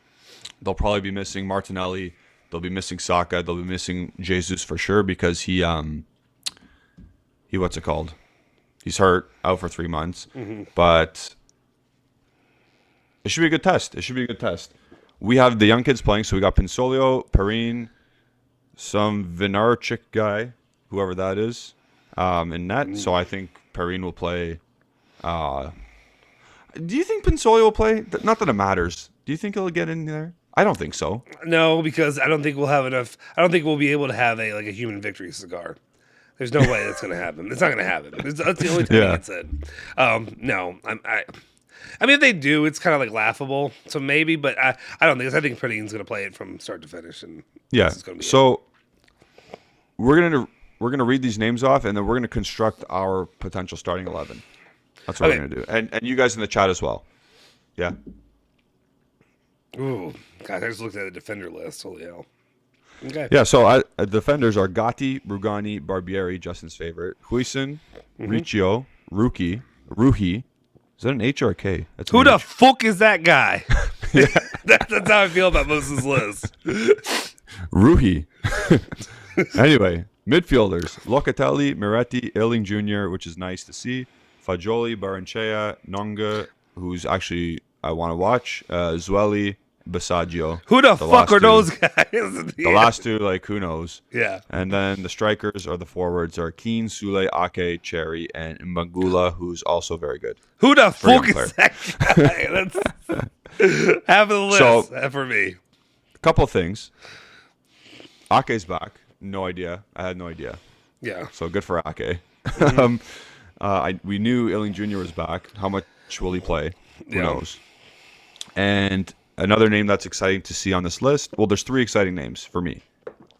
They'll probably be missing Martinelli. They'll be missing Saka. They'll be missing Jesus for sure because he what's it called? He's hurt, out for 3 months. But it should be a good test. We have the young kids playing, so we got Pinsolio, Perrine, some Vinarchik guy, whoever that is, in net. So I think Perrine will play. Do you think Pinsolio will play? Not that it matters. Do you think he'll get in there? I don't think so. No, because I don't think we'll have enough. I don't think we'll be able to have a human victory cigar. There's no way that's going to happen. It's not going to happen. That's the only time it gets in. No, I mean, if they do, it's kind of laughable. So maybe, but I don't think. I think Perrine's going to play it from start to finish. And yeah. So we're gonna read these names off, and then we're gonna construct our potential starting 11. That's what we're gonna do, and you guys in the chat as well. Yeah. Ooh, God! I just looked at the defender list. Holy hell. Okay. Yeah. So defenders are Gatti, Rugani, Barbieri, Justin's favorite, Huijsen, Riccio, Ruhi. Is that an H or a K? That's who the fuck is that guy? That's how I feel about most of this list. Ruhi. Anyway, midfielders: Locatelli, Miretti, Erling Jr., which is nice to see. Fagioli, Baranchea, Nonga, who's actually I want to watch. Zueli, Basaggio. Who the fuck are those guys? The last two, like, who knows? Yeah. And then the strikers or the forwards are Keane, Sule, Ake, Cherry, and Mbangula, who's also very good. Who the fuck is that guy? That's half of the list for me. A couple of things. Ake's back. No idea. I had no idea. Yeah. So good for Ake. Mm-hmm. We knew Erling Jr. was back. How much will he play? Who knows? And another name that's exciting to see on this list. Well, there's 3 exciting names for me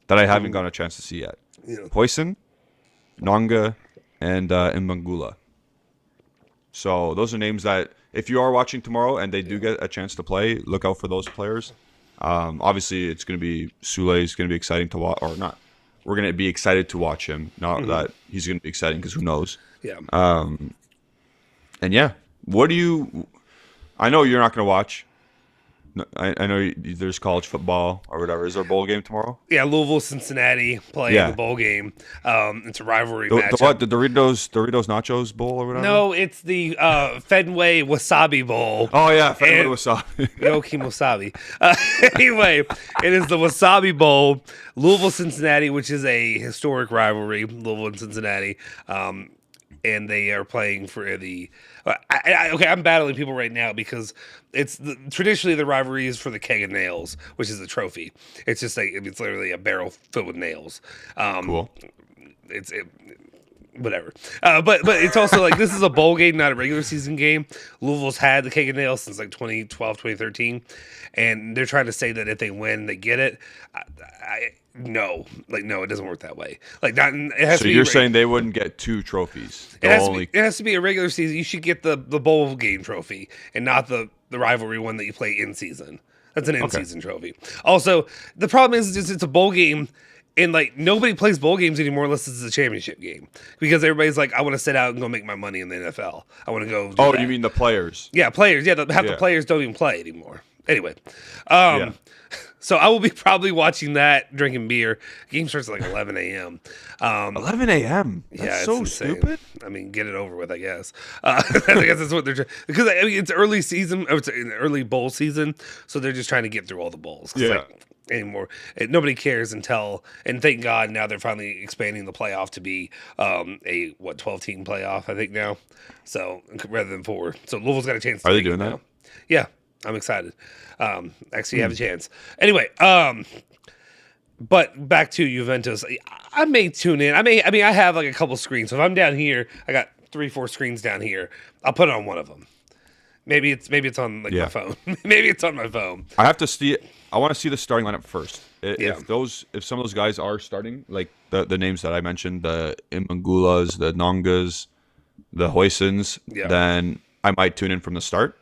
that I haven't gotten a chance to see yet. Yeah. Huijsen, Nonga, and Mbangula. So those are names that, if you are watching tomorrow and they do get a chance to play, look out for those players. Obviously, it's going to be Sule is going to be exciting to watch, or not. We're going to be excited to watch him. Not that he's going to be exciting, because who knows? Yeah. And yeah, what do you? I know you're not going to watch. I know there's college football or whatever. Is there a bowl game tomorrow? Yeah, Louisville, Cincinnati playing the bowl game. It's a rivalry match. What, the Doritos Nachos Bowl or whatever? No, it's the Fenway Wasabi Bowl. Oh yeah, Fenway Wasabi. Yoki Wasabi. Anyway, it is the Wasabi Bowl, Louisville, Cincinnati, which is a historic rivalry. Louisville and Cincinnati. And they are playing for the. I'm battling people right now because traditionally the rivalry is for the keg of nails, which is the trophy. It's just like it's literally a barrel filled with nails. Cool. Whatever. But it's also like this is a bowl game, not a regular season game. Louisville's had the keg of nails since like 2012, 2013, and they're trying to say that if they win, they get it. No, it doesn't work that way. Like, not. It has so to be you're saying they wouldn't get 2 trophies? It has to be a regular season. You should get the bowl game trophy and not the rivalry one that you play in season. That's an in season trophy. Also, the problem is just it's a bowl game, and like nobody plays bowl games anymore unless it's a championship game, because everybody's like, I want to sit out and go make my money in the NFL. I want to go. Oh, you mean the players? Yeah, players. Yeah, half the players don't even play anymore. Anyway, so I will be probably watching that, drinking beer. Game starts at like 11 a.m. 11 a.m. That's so stupid. I mean, get it over with, I guess. I guess that's what they're trying. Because I mean, it's early season. It's an early bowl season, so they're just trying to get through all the bowls. Yeah. Anymore, nobody cares until, and thank God now they're finally expanding the playoff to be a 12-team playoff, I think now. So rather than 4, so Louisville's got a chance. Are they doing that? Yeah. I'm excited. Actually, have a chance. Anyway, but back to Juventus. I may tune in. I mean, I have like a couple screens. So if I'm down here, I got 3-4 screens down here. I'll put it on one of them. Maybe it's on like my phone. Maybe it's on my phone. I have to see it. I want to see the starting lineup first. If some of those guys are starting, like the names that I mentioned, the Imbangulas, the Nongas, the Huijsens, then I might tune in from the start.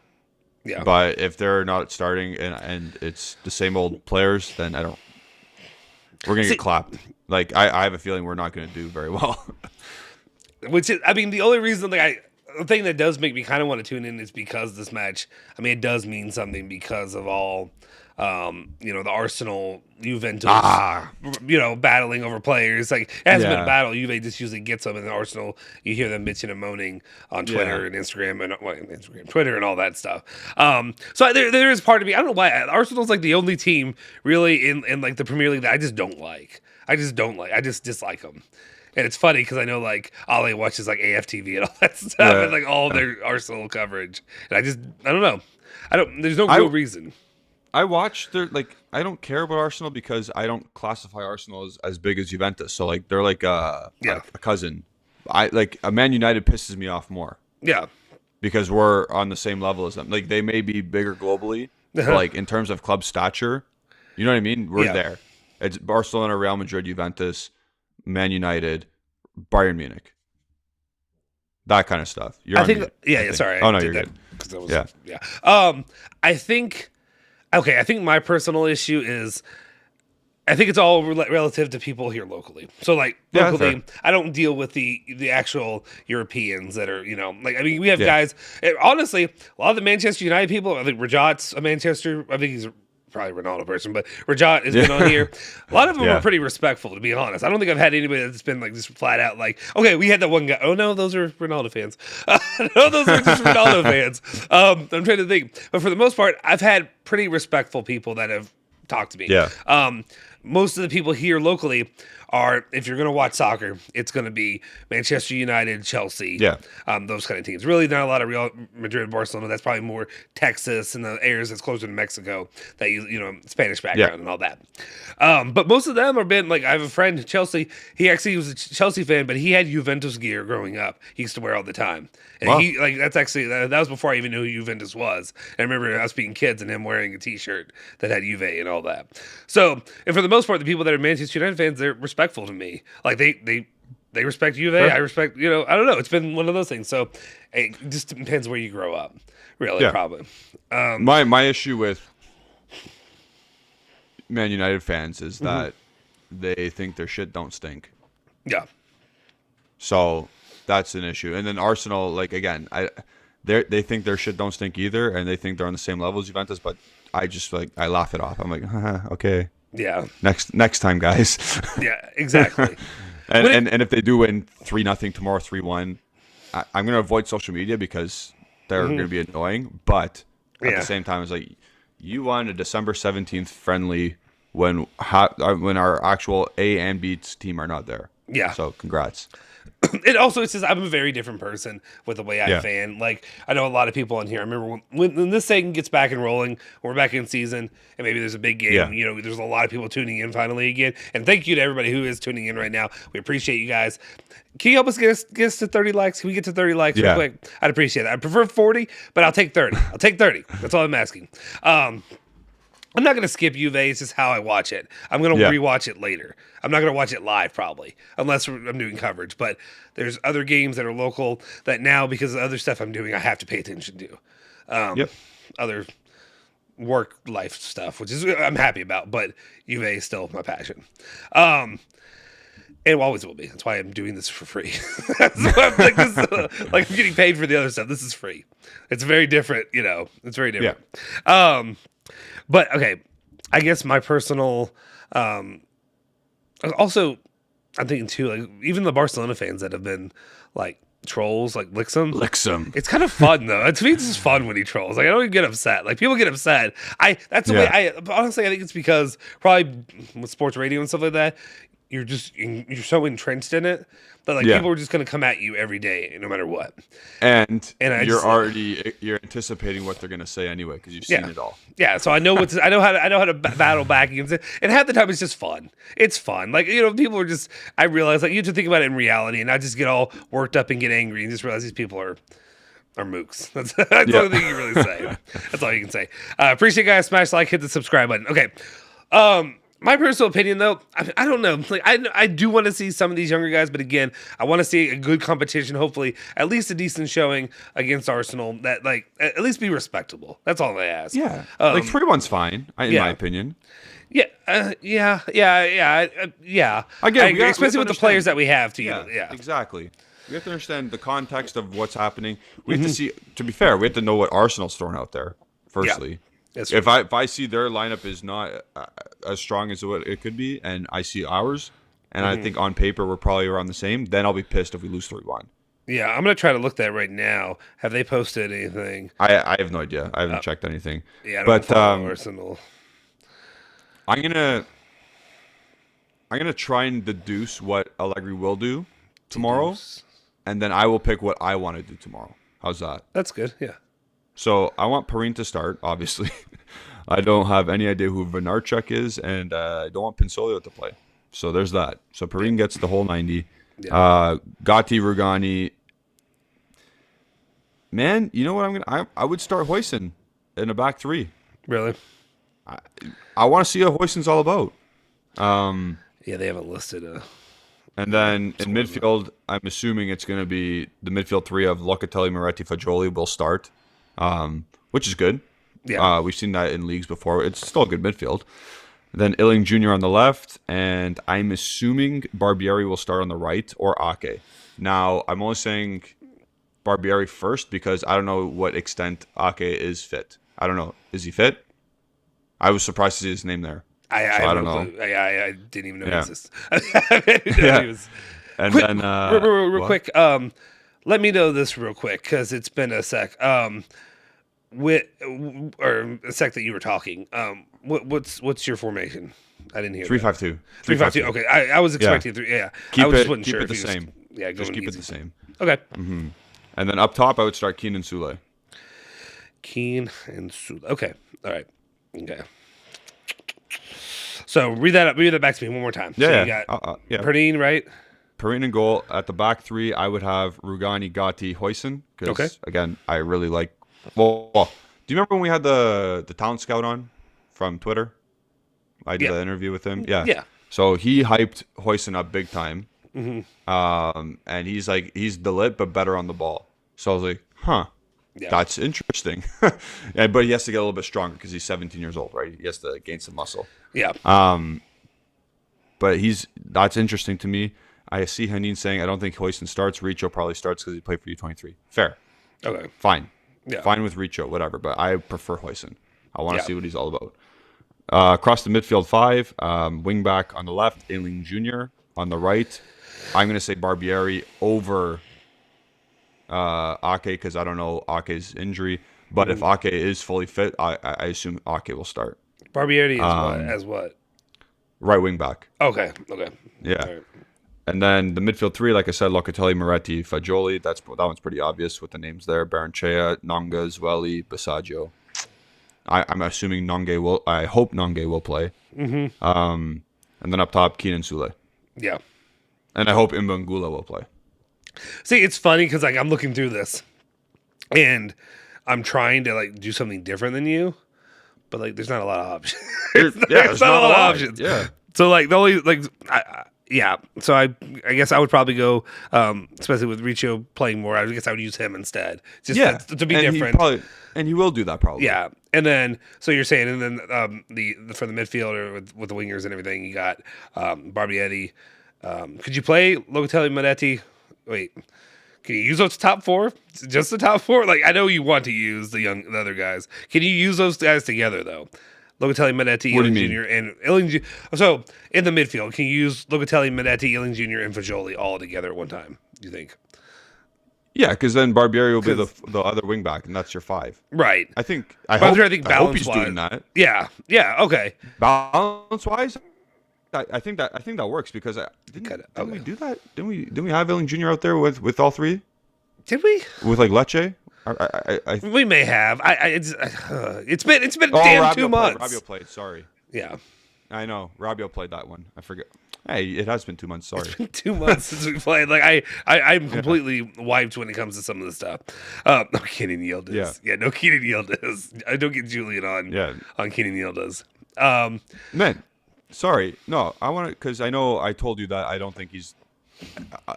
Yeah. But if they're not starting and it's the same old players, then I don't. We're gonna get clapped. Like I have a feeling we're not gonna do very well. Which is, I mean, the only reason the thing that does make me kind of want to tune in is because this match. I mean, it does mean something because of all. The Arsenal, Juventus, battling over players. Like, it hasn't been a battle. Juve just usually gets them, and the Arsenal, you hear them bitching and moaning on Twitter and Instagram and Twitter and all that stuff. So there is part of me. I don't know why Arsenal's like the only team really in like the Premier League that I just don't like. I just dislike them. And it's funny because I know like Ale watches like AFTV and all that stuff and like all their Arsenal coverage, and I don't know. There's no real reason. I watch I don't care about Arsenal because I don't classify Arsenal as big as Juventus. So like they're like a cousin. I like a Man United pisses me off more. Yeah. Because we're on the same level as them. Like they may be bigger globally, but like in terms of club stature, you know what I mean? We're there. It's Barcelona, Real Madrid, Juventus, Man United, Bayern Munich. That kind of stuff. Sorry. Oh no, you're good. I think my personal issue is, I think it's all relative to people here locally. So like locally, I don't deal with the actual Europeans that are, we have guys, honestly, a lot of the Manchester United people, I think Rajat's a Manchester, I think he's probably a Ronaldo person, but Rajat has been on here. A lot of them are pretty respectful, to be honest. I don't think I've had anybody that's been like just flat out like, okay, we had that one guy. Oh no, those are Ronaldo fans. No, those are just Ronaldo fans. I'm trying to think, but for the most part, I've had pretty respectful people that have talked to me. Yeah. Most of the people here locally are, if you're going to watch soccer, it's going to be Manchester United, Chelsea, those kind of teams. Really not a lot of Real Madrid, Barcelona. That's probably more Texas and the areas that's closer to Mexico that Spanish background and all that. But most of them have been like, I have a friend, Chelsea. He actually was a Chelsea fan, but he had Juventus gear growing up. He used to wear all the time. And he that's actually that was before I even knew who Juventus was. And I remember us being kids and him wearing a T-shirt that had Juve and all that. So, and for the most part, the people that are Manchester United fans, they're respectful to me. Like they respect Juve. Sure. I respect. I don't know. It's been one of those things. So it just depends where you grow up. Really, probably. My issue with Man United fans is that they think their shit don't stink. Yeah. So that's an issue. And then Arsenal, like again, they think their shit don't stink either, and they think they're on the same level as Juventus. But I just I laugh it off. I'm like, okay. Yeah. Next time, guys. Yeah, exactly. and if they do win 3-0 tomorrow, 3-1, I'm gonna avoid social media because they're gonna be annoying. But at the same time, it's like you won a December 17th friendly when our actual A and B team are not there. Yeah. So congrats. It's just I'm a very different person with the way I fan. Like I know a lot of people on here. I remember when this thing gets back and rolling, we're back in season, and maybe there's a big game. Yeah. There's a lot of people tuning in finally again. And thank you to everybody who is tuning in right now. We appreciate you guys. Can you help us get us to 30 likes? Can we get to 30 likes real quick? I'd appreciate that. I prefer 40, but I'll take 30. I'll take 30. That's all I'm asking. I'm not going to skip Juve. It's just how I watch it. I'm going to rewatch it later. I'm not going to watch it live probably, unless I'm doing coverage. But there's other games that are local that now, because of other stuff I'm doing, I have to pay attention to. Other work life stuff, which is I'm happy about. But Juve is still my passion. It always will be. That's why I'm doing this for free. That's why I'm like I'm getting paid for the other stuff. This is free. It's very different. It's very different. Yeah. But okay, I guess my personal, also, I'm thinking too, like even the Barcelona fans that have been like trolls, like licks them. It's kind of fun though. To me, it's just fun when he trolls. Like I don't even get upset. Like people get upset. That's the way honestly, I think it's because probably with sports radio and stuff like that, you're so entrenched in it that like people are just going to come at you every day, no matter what. And you're anticipating what they're going to say anyway because you've seen it all. Yeah, so I know how to battle back against it. And half the time it's just fun. It's fun. Like people are just. I realize like you have to think about it in reality and not just get all worked up and get angry and just realize these people are mooks. That's the only thing you really say. That's all you can say. Appreciate you guys. Smash like, hit the subscribe button. Okay. My personal opinion, though, I don't know. Like I do want to see some of these younger guys, but again, I want to see a good competition. Hopefully, at least a decent showing against Arsenal. That like at least be respectable. That's all I ask. Yeah, like 3-1's fine, in my opinion. Yeah. Again, especially with the players that we have. Exactly. We have to understand the context of what's happening. We have to see. To be fair, we have to know what Arsenal's throwing out there. Firstly. Yeah. If I see their lineup is not as strong as what it could be, and I see ours, and I think on paper we're probably around the same, then I'll be pissed if we lose 3-1. Yeah, I'm gonna try to look that right now. Have they posted anything? I have no idea. I haven't checked anything. Yeah, I don't follow Arsenal. I'm gonna try and deduce what Allegri will do tomorrow, and then I will pick what I want to do tomorrow. How's that? That's good. Yeah. So I want Perrin to start, obviously. I don't have any idea who Vinarchuk is, and I don't want Pinsolio to play. So there's that. So Perrin gets the whole 90. Yeah. Gatti, Rugani. Man, you know what I would start Huijsen in a back three. Really? I want to see what Huijsen's all about. Yeah, they haven't listed And then in midfield, I'm assuming it's going to be the midfield three of Locatelli, Moretti, Fagioli will start. Which is good. Yeah. We've seen that in leagues before. It's still a good midfield. Then Illing Jr. on the left, and I'm assuming Barbieri will start on the right or Ake. Now, I'm only saying Barbieri first because I don't know what extent Ake is fit. I don't know. Is he fit? I was surprised to see his name there. I don't know. I didn't even know he existed. And quick, then real quick, let me know this real quick because it's been a sec. Or a sec that you were talking. What's your formation? I didn't hear. 3-5-2. 3-5-2. Okay, I was expecting 3. Yeah, I just wasn't sure keep it the if same. Just keep it the same. Okay. Mm-hmm. And then up top, I would start Keen and Sule. Keen and Sule. Okay. All right. Okay. So read that back to me one more time. Yeah. So you got Perdine, right? Perdine in goal. At the back three, I would have Rugani, Gatti, Huijsen. Because, again, I really like... Well, do you remember when we had the talent scout on from Twitter? I did an interview with him. Yeah. So he hyped Huijsen up big time. Mm-hmm. And he's the lit, but better on the ball. So I was like, that's interesting. But he has to get a little bit stronger because he's 17 years old, right? He has to gain some muscle. Yeah. But that's interesting to me. I see Hanin saying, I don't think Huijsen starts. Richo probably starts because he played for U23. Fair. Okay. Fine. Yeah. Fine with Richo, whatever. But I prefer Huijsen. I want to see what he's all about. Across the midfield 5, wing back on the left, Ailing Jr. On the right, I'm going to say Barbieri over Ake because I don't know Ake's injury. But if Ake is fully fit, I assume Ake will start. Barbieri is what? Right wing back. Okay. Yeah. Right. And then the midfield 3, like I said, Locatelli, Moretti, Fagioli. That one's pretty obvious with the names there. Baranchea, Nonga, Zweli, Basaggio. I'm assuming I hope Nonge will play. Mm-hmm. And then up top, Keenan Sule. Yeah. And I hope Mbangula will play. See, it's funny because I'm looking through this, and I'm trying to do something different than you, but there's not a lot of options. there's not a lot of options. Yeah. So the only So I guess I would probably go, especially with Richo playing more. I guess I would use him instead, just to be different. And he will do that probably. Yeah, and then so you're saying, and then for the midfielder with the wingers and everything, you got Barbieri. Could you play Locatelli, Moretti? Wait, can you use those top 4? Just the top 4? I know you want to use the other guys. Can you use those guys together though? Locatelli, Moretti, Ealing Jr. and Ealing Jr. So in the midfield, can you use Locatelli, Moretti, Ealing Jr. and Fagioli all together at one time? Do you think? Yeah, because then Barbieri will be the other wing back, and that's your 5. Right. I hope he's doing that. Yeah. Okay. Balance wise, I think that works because didn't we do that? Didn't we have Ealing Jr. out there with all 3? Did we? With Lecce? We may have. It's been damn 2 months. Rabiot played. Sorry. Yeah. I know. Rabiot played that one. I forget. Hey, it has been 2 months. Sorry. It's been 2 months since we played. I'm completely wiped when it comes to some of the stuff. No, Keenan Yildiz. Yeah. No, Keenan Yildiz. I don't get Julian on Keenan Yildiz. Man, sorry. No, I want to because I know I told you that I don't think he's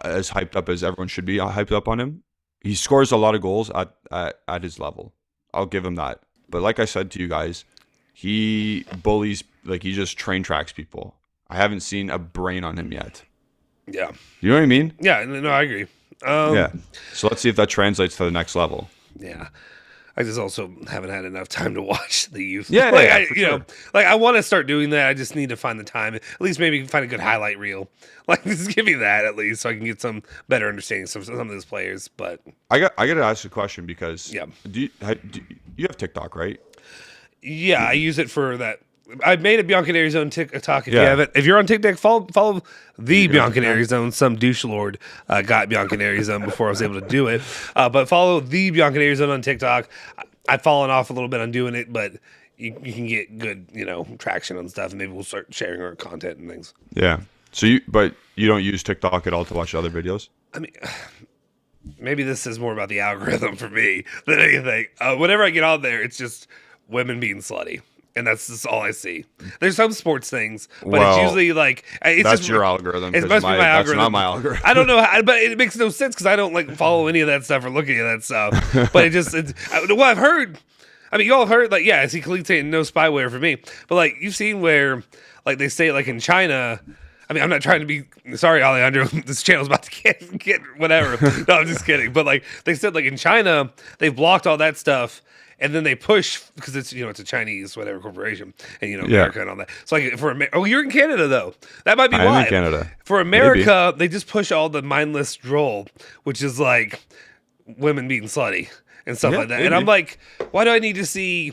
as hyped up as everyone should be hyped up on him. He scores a lot of goals at his level. I'll give him that. But like I said to you guys, he bullies, he just train tracks people. I haven't seen a brain on him yet. Yeah. You know what I mean? Yeah, no, I agree. Yeah. So let's see if that translates to the next level. Yeah. I just also haven't had enough time to watch the youth. Yeah, I want to start doing that. I just need to find the time. At least maybe find a good highlight reel. Just give me that at least, so I can get some better understanding of some of those players. But I got to ask a question because do you have TikTok, right? Yeah, I use it for that. I made a Bianconeri Zone TikTok. If you haven't, if you're on TikTok, follow the Bianconeri Zone. Some douche lord got Bianconeri Zone before I was able to do it. But follow the Bianconeri Zone on TikTok. I've fallen off a little bit on doing it, but you can get good, traction on stuff, and maybe we'll start sharing our content and things. Yeah. So you don't use TikTok at all to watch other videos? I mean, maybe this is more about the algorithm for me than anything. Whenever I get on there, it's just women being slutty. And that's just all I see. There's some sports things, but it's usually it's that's just your algorum. It must be my algorithm. That's not my algorithm. I don't know, but it makes no sense because I don't follow any of that stuff or look at any of that stuff. But I've heard. I mean, y'all have heard I see Khalid saying no spyware for me, but you've seen where they say in China. I mean, I'm not trying to be sorry, Alejandro. This channel's about to get whatever. No, I'm just kidding. But they said in China they've blocked all that stuff. and then they push because it's it's a Chinese whatever corporation, and America and all that. So like you're in Canada though. That might be why. I'm in Canada. For America, they just push all the mindless droll, which is like women being slutty and stuff like that. Maybe. And I'm like, why do I need to see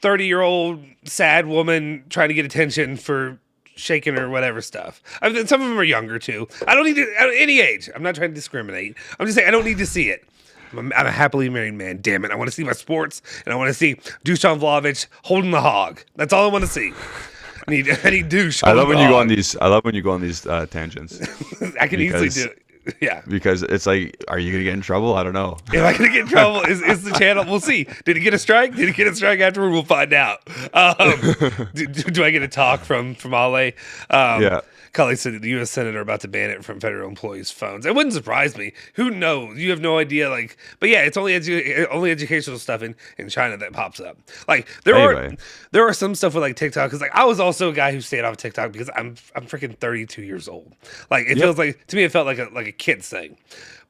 30-year-old sad woman trying to get attention for shaking or whatever stuff? I mean, some of them are younger too. I don't need to at any age. I'm not trying to discriminate. I'm just saying I don't need to see it. I'm a happily married man. Damn it! I want to see my sports, and I want to see Dusan Vlahovic holding the hog. That's all I want to see. I need douche. I love when you go on these. I love when you go on these tangents. I can easily do it. Yeah, because it's like, are you gonna get in trouble? I don't know. Am I gonna get in trouble? Is the channel? We'll see. Did he get a strike? Did he get a strike afterward? We'll find out. Do I get a talk from Ale? Yeah. Cully said the U.S. Senate are about to ban it from federal employees' phones. It wouldn't surprise me. Who knows? You have no idea. Like, but yeah, it's only educational stuff in China that pops up. Like there are some stuff with like TikTok. Because like I was also a guy who stayed off TikTok because I'm freaking 32 years old. Like it feels like to me it felt like a kid's thing.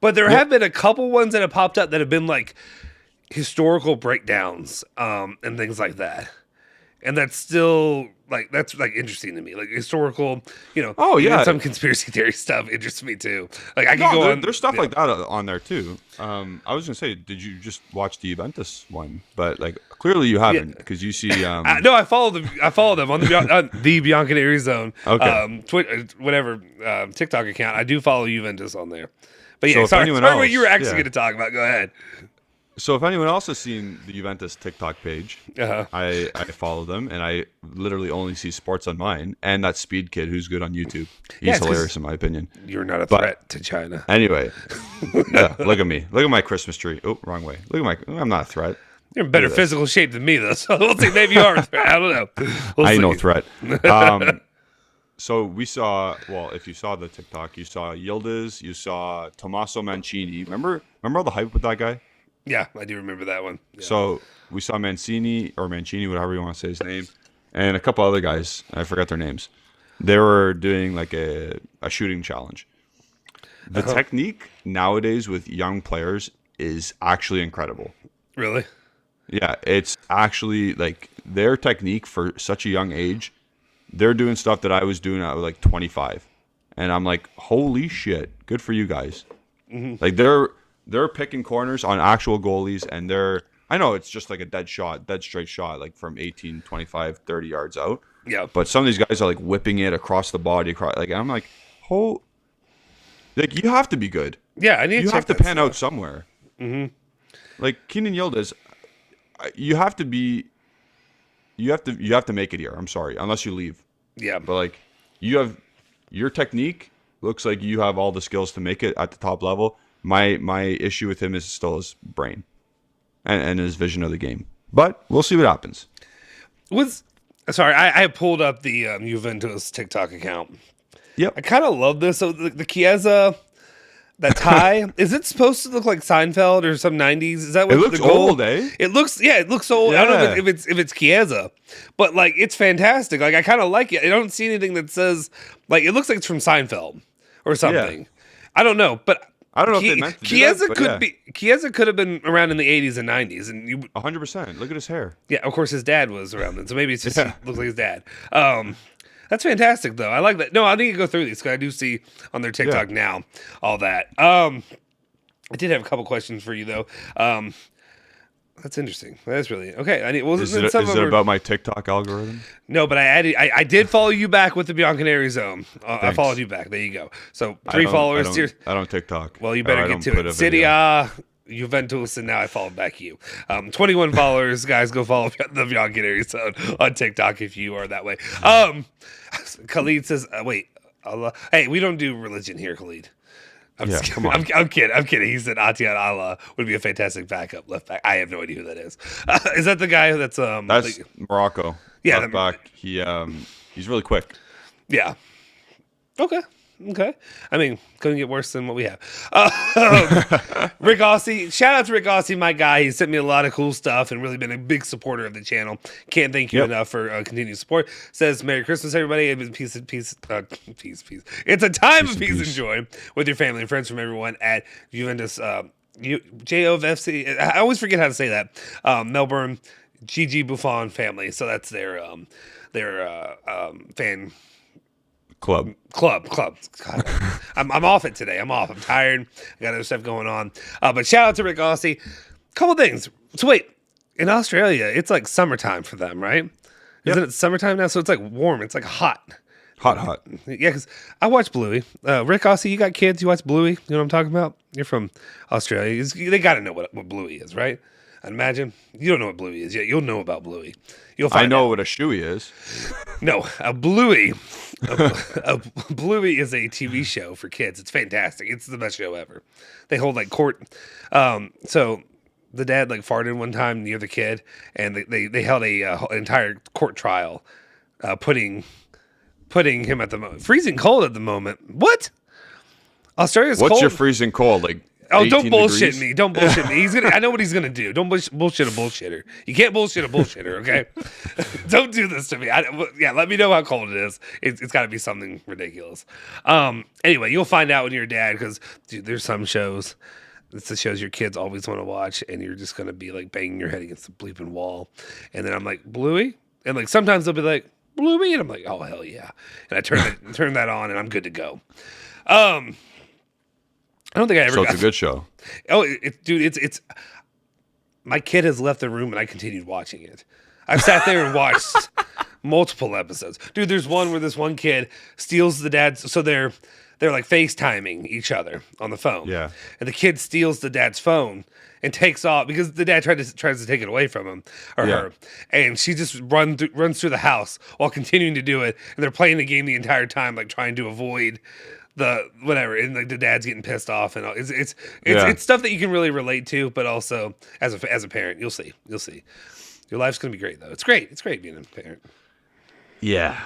But there have been a couple ones that have popped up that have been like historical breakdowns and things like that. And that's still that's interesting to me, like historical, some conspiracy theory stuff interests me too. Like I can go on. There's stuff like that on there too. I was gonna say, did you just watch the Juventus one? But like clearly you haven't because you see. No, I follow them. On the Bianconeri Zone. Okay. TikTok account. I do follow Juventus on there. But yeah, sorry what you were actually going to talk about. Go ahead. So if anyone else has seen the Juventus TikTok page, I follow them, and I literally only see sports on mine, and that Speed Kid who's good on YouTube. He's hilarious in my opinion. You're not a threat to China. Anyway, look at me. Look at my Christmas tree. Oh, wrong way. I'm not a threat. You're in better physical shape than me, though, so we'll see. Maybe you are a threat. I don't know. I ain't no threat. So we saw, if you saw the TikTok, you saw Yildiz, you saw Tommaso Mancini. Remember all the hype with that guy? Yeah, I do remember that one. Yeah. So we saw Mancini, whatever you want to say his name, and a couple other guys. I forgot their names. They were doing like a shooting challenge. The technique nowadays with young players is actually incredible. Really? Yeah, it's actually like their technique for such a young age. They're doing stuff that I was doing at like 25. And I'm like, holy shit, good for you guys. Mm-hmm. Like they're picking corners on actual goalies, and I know it's just like a dead straight shot, like from 18, 25, 30 yards out. Yeah. But some of these guys are like whipping it across the body. Like I'm like, like you have to be good. Yeah, I need you have to pan out somewhere. Mm-hmm. Like Keenan Yildiz, you have to make it here. I'm sorry, unless you leave. Yeah. But like you have your technique looks like you have all the skills to make it at the top level. My issue with him is still his brain and his vision of the game. But we'll see what happens. I pulled up the Juventus TikTok account. Yep. I kind of love this. So the Chiesa, that tie, is it supposed to look like Seinfeld or some 90s? Is that what it looks the goal? Old, eh? It looks old. Yeah. I don't know if it's Chiesa, but like it's fantastic. Like I kind of like it. I don't see anything that says like it looks like it's from Seinfeld or something. Yeah. I don't know, but I don't know if they meant to Chiesa do that, Chiesa could have been around in the 80s and 90s, and 100%. Look at his hair. Yeah, of course his dad was around then, so maybe it's just he looks like his dad. That's fantastic though. I like that. No, I need to go through these because I do see on their TikTok now all that. I did have a couple questions for you though. That's interesting. That's really okay. Is it about my TikTok algorithm? No, but I did follow you back with the Bianconeri Zone. I followed you back. There you go. So 3 followers. I don't TikTok. Well, you better get to it. City Juventus, and now I followed back you. 21 followers, guys. Go follow the Bianconeri Zone on TikTok if you are that way. Khalid says, "Wait, Allah. Hey, we don't do religion here, Khalid." I'm kidding. He said Atiyan Allah would be a fantastic backup left back. I have no idea who that is. Is that the guy that's That's Morocco. Yeah, left back. He's really quick. Yeah. Okay. I mean, couldn't get worse than what we have. Rick Aussie, shout out to Rick Aussie, my guy. He sent me a lot of cool stuff and really been a big supporter of the channel. Can't thank you enough for continued support. Says, Merry Christmas, everybody. Peace. It's a time of peace and joy with your family and friends from everyone at Juventus JOFC. I always forget how to say that. Melbourne Gigi Buffon family. So that's their fan club. God, I'm off it today. I'm off. I'm tired. I got other stuff going on. But shout out to Rick Aussie. Couple things. So wait, in Australia, it's like summertime for them, right? Isn't it summertime now? So it's like warm. It's like hot. Hot. Yeah, because I watch Bluey. Rick Aussie, you got kids. You watch Bluey. You know what I'm talking about? You're from Australia. They got to know what Bluey is, right? I'd imagine. You don't know what Bluey is yet. You'll know about Bluey. I know what a shoey is. No, a Bluey. A Bluey is a TV show for kids. It's fantastic. It's the best show ever. They hold like court. So the dad like farted one time near the kid, and they held an entire court trial, putting him at the moment freezing cold at the moment. What? Australia's What's cold? Your freezing cold? Like, oh, don't bullshit degrees? me. Don't bullshit me. I know what he's gonna do. Don't bullshit a bullshitter. You can't bullshit a bullshitter, okay? Don't do this to me. Let me know how cold it is. It's got to be something ridiculous. Anyway, you'll find out when you're a dad, because dude, there's some shows. It's the shows your kids always want to watch, and you're just gonna be like banging your head against the bleeping wall. And then I'm like, Bluey, and like sometimes they'll be like, Bluey, and I'm like, oh hell yeah, and I turn that on, and I'm good to go. I don't think I ever. So it's a good show. Oh, it's. My kid has left the room, and I continued watching it. I've sat there and watched multiple episodes. Dude, there's one where this one kid steals the dad's. So they're like FaceTiming each other on the phone. Yeah. And the kid steals the dad's phone and takes off because the dad tries to take it away from him or her. And she just runs through the house while continuing to do it. And they're playing the game the entire time, like trying to avoid the whatever. And like the dad's getting pissed off and all. It's stuff that you can really relate to, but also as a parent, you'll see. Your life's gonna be great though. It's great. It's great being a parent. Yeah.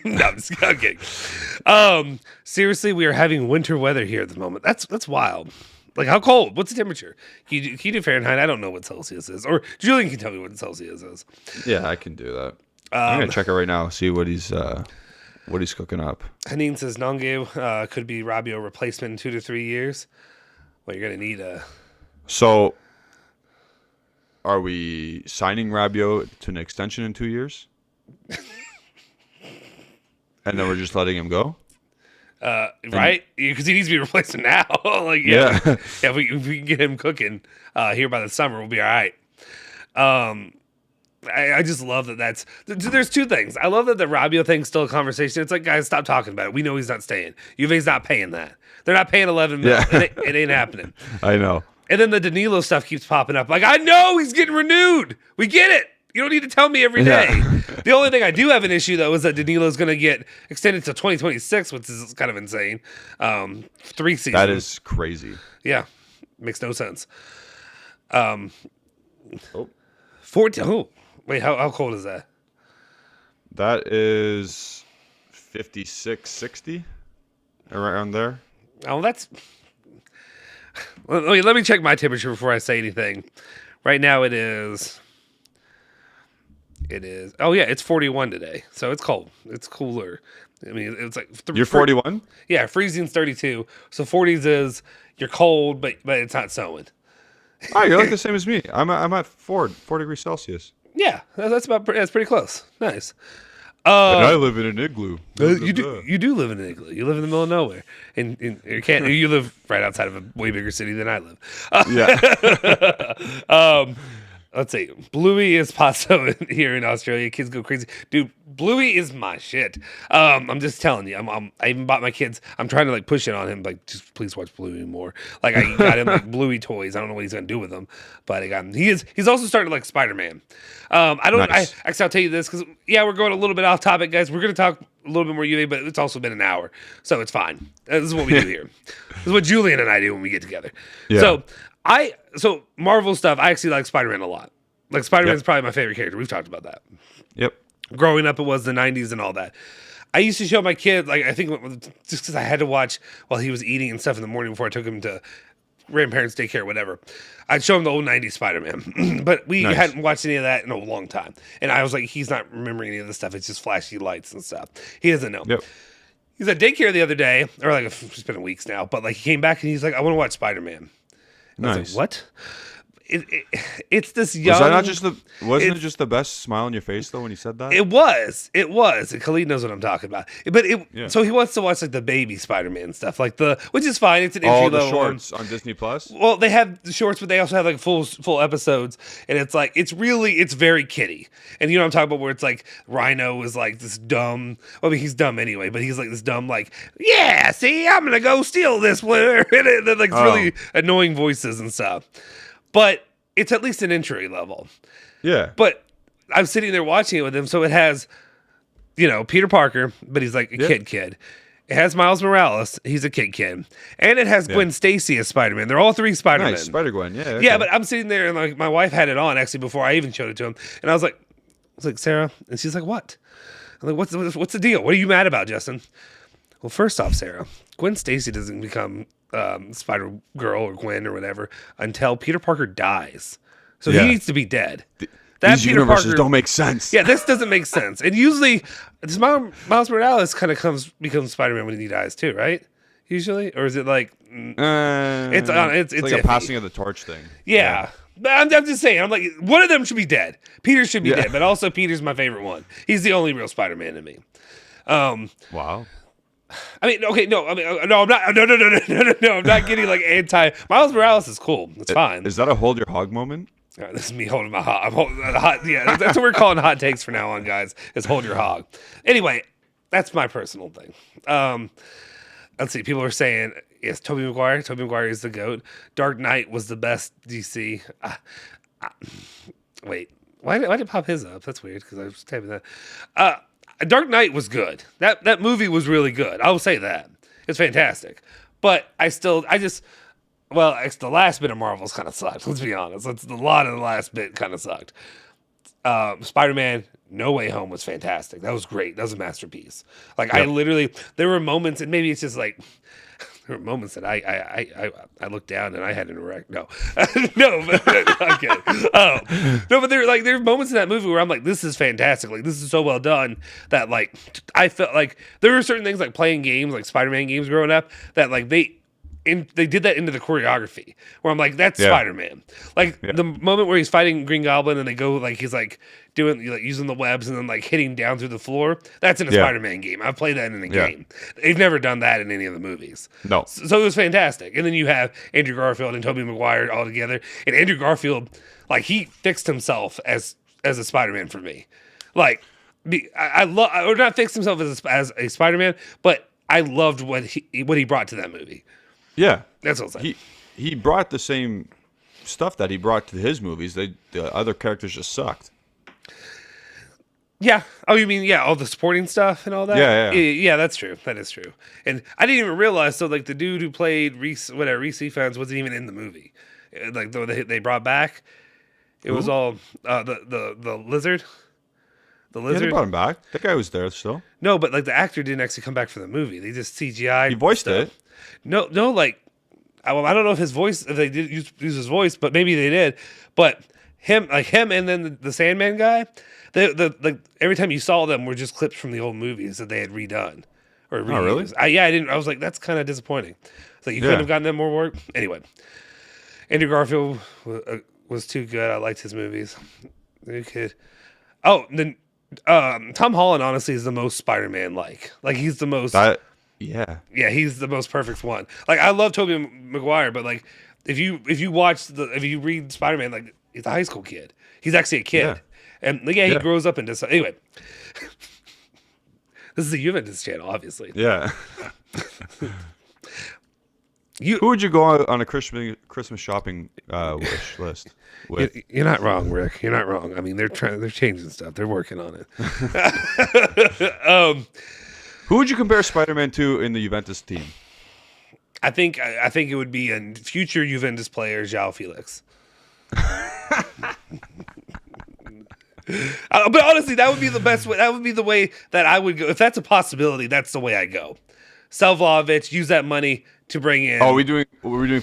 No, I'm just kidding. Seriously, we are having winter weather here at the moment. That's wild. Like, how cold? What's the temperature? Can you do Fahrenheit? I don't know what Celsius is. Or Julian can tell me what Celsius is. Yeah, I can do that. I'm gonna check it right now. See what he's cooking up. Hanine says Nonge could be Rabiot replacement in 2 to 3 years. Well, you're gonna need a. So, are we signing Rabiot to an extension in 2 years? And then we're just letting him go? Right? Because he needs to be replaced now. Like, yeah. If we can get him cooking here by the summer, we'll be all right. I just love that there's two things. I love that the Rabiot thing's still a conversation. It's like, guys, stop talking about it. We know he's not staying. Juve's not paying that. They're not paying 11 million. It ain't happening. I know. And then the Danilo stuff keeps popping up. Like, I know he's getting renewed. We get it. You don't need to tell me every day. Yeah. The only thing I do have an issue, though, is that Danilo's going to get extended to 2026, which is kind of insane. 3 seasons. That is crazy. Yeah. Makes no sense. 14. Oh, wait, how cold is that? That is 56, 60, around there. Oh, that's... Let me check my temperature before I say anything. Right now it is... Oh, yeah, it's 41 today. So it's cold. It's cooler. I mean, it's like... You're 41? Yeah, freezing's 32. So 40s is you're cold, but it's not snowing. Oh, you're like the same as me. I'm at 4 degrees Celsius. Yeah, that's pretty close. Nice. And I live in an igloo. You do live in an igloo. You live in the middle of nowhere, and you live right outside of a way bigger city than I live. Yeah. Let's see. Bluey is Paso here in Australia. Kids go crazy. Dude, Bluey is my shit. I'm just telling you. I even bought my kids. I'm trying to like push it on him. Like, just please watch Bluey more. Like, I got him like Bluey toys. I don't know what he's gonna do with them, but I got him. He's also starting to like Spider-Man. Nice. Actually, I'll tell you this because we're going a little bit off topic, guys. We're gonna talk a little bit more UA, but it's also been an hour, so it's fine. This is what we do here. This is what Julian and I do when we get together. Yeah. So Marvel stuff, I actually like Spider-Man a lot. Like, Spider-Man's probably my favorite character. We've talked about that. Yep. Growing up, it was the 90s and all that. I used to show my kids, like, I think just because I had to watch while he was eating and stuff in the morning before I took him to grandparents' daycare or whatever. I'd show him the old 90s Spider-Man. But we hadn't watched any of that in a long time. And I was like, he's not remembering any of this stuff. It's just flashy lights and stuff. He doesn't know. Yep. He's at daycare the other day, or like it's been weeks now, but like he came back and he's like, I want to watch Spider-Man. Nice. I was like, what? It's this young. Was that not just wasn't it just the best smile on your face though when you said that? It was. And Khalid knows what I'm talking about. But so he wants to watch like the baby Spider-Man stuff, like which is fine. It's an entry level. The shorts on Disney Plus. Well, they have the shorts, but they also have like full episodes, and it's like it's very kiddie. And you know what I'm talking about, where it's like Rhino is like this dumb. I mean, he's dumb anyway, but he's like this dumb, like, yeah, see, I'm gonna go steal this one, and then like really annoying voices and stuff. But it's at least an entry level. Yeah. But I'm sitting there watching it with him, so it has, Peter Parker, but he's like a kid. It has Miles Morales, he's a kid. And it has Gwen Stacy as Spider-Man. They're all three Spider-Man. Nice, Spider-Gwen, yeah. Okay. Yeah, but I'm sitting there, and like my wife had it on, actually, before I even showed it to him. And I was like, Sarah? And she's like, what? I'm like, what's the deal? What are you mad about, Justin? Well, first off, Sarah, Gwen Stacy doesn't become Spider-Girl or Gwen or whatever until Peter Parker dies. So he needs to be dead. These universes don't make sense. Yeah, this doesn't make sense. And usually, Miles Morales kind of becomes Spider-Man when he dies too, right? Usually, or is it like it's like a passing of the torch thing? Yeah. But I'm just saying. I'm like, one of them should be dead. Peter should be dead, but also Peter's my favorite one. He's the only real Spider-Man to me. Wow. I mean, okay, no, I'm not. No, I'm not getting like anti. Miles Morales is cool. It's fine. Is that a hold your hog moment? This is me holding my hog. I'm holding the hot. Yeah, that's what we're calling hot takes from now on, guys. Is hold your hog. Anyway, that's my personal thing. Let's see. People are saying yes. Tobey Maguire. Tobey Maguire is the GOAT. Dark Knight was the best DC. Wait, why did pop his up? That's weird because I was typing that. Dark Knight was good. That movie was really good. I will say that. It's fantastic. But the last bit of Marvel's kind of sucked. Let's be honest. A lot of the last bit kind of sucked. Spider-Man No Way Home was fantastic. That was great. That was a masterpiece. Like, there were moments, and maybe it's just like, there were moments that I looked down and I had an erect. No, no, but okay. No, but there's moments in that movie where I'm like, this is fantastic. Like, this is so well done that like I felt like there were certain things like playing games, like Spider-Man games growing up, that like they did that into the choreography where I'm like, that's Spider-Man. Like the moment where he's fighting Green Goblin and they go like he's like doing like using the webs and then like hitting down through the floor. That's in a Spider-Man game. I've played that in a game. They've never done that in any of the movies. No. So it was fantastic. And then you have Andrew Garfield and Tobey Maguire all together. And Andrew Garfield, like he fixed himself as a Spider-Man for me. Like I love, or not fixed himself as a Spider-Man, but I loved what he brought to that movie. Yeah, that's what I'm saying. He brought the same stuff that he brought to his movies. The other characters just sucked. Yeah. Oh, you mean all the supporting stuff and all that? Yeah, that's true. That is true. And I didn't even realize. So, like the dude who played Reese Ifans wasn't even in the movie. Like they brought back. It was all the lizard. The lizard. Yeah, they brought him back. That guy was there still. No, but like the actor didn't actually come back for the movie. They just CGI. He voiced it. No, like, I don't know if they did use his voice, but maybe they did. But him, and then the Sandman guy, the every time you saw them were just clips from the old movies that they had redone or reused. Oh, really? I didn't. I was like, that's kind of disappointing. It's like you couldn't have gotten them more work. Anyway, Andrew Garfield was too good. I liked his movies. You could. Oh, then Tom Holland honestly is the most Spider-Man like. Like he's the most. Yeah, he's the most perfect one. Like I love Tobey Maguire, but like if you read Spider-Man, like he's a high school kid. He's actually a kid, and he grows up into anyway. This is a Juventus channel, obviously. Yeah. Who would you go on a Christmas shopping wish list with? You're not wrong, Rick. You're not wrong. I mean, they're changing stuff. They're working on it. Who would you compare Spider-Man to in the Juventus team? I think it would be a future Juventus player, João Felix. But honestly, that would be the best way. That would be the way that I would go. If that's a possibility, that's the way I go. Vlahovic, use that money to bring in. Oh, we're doing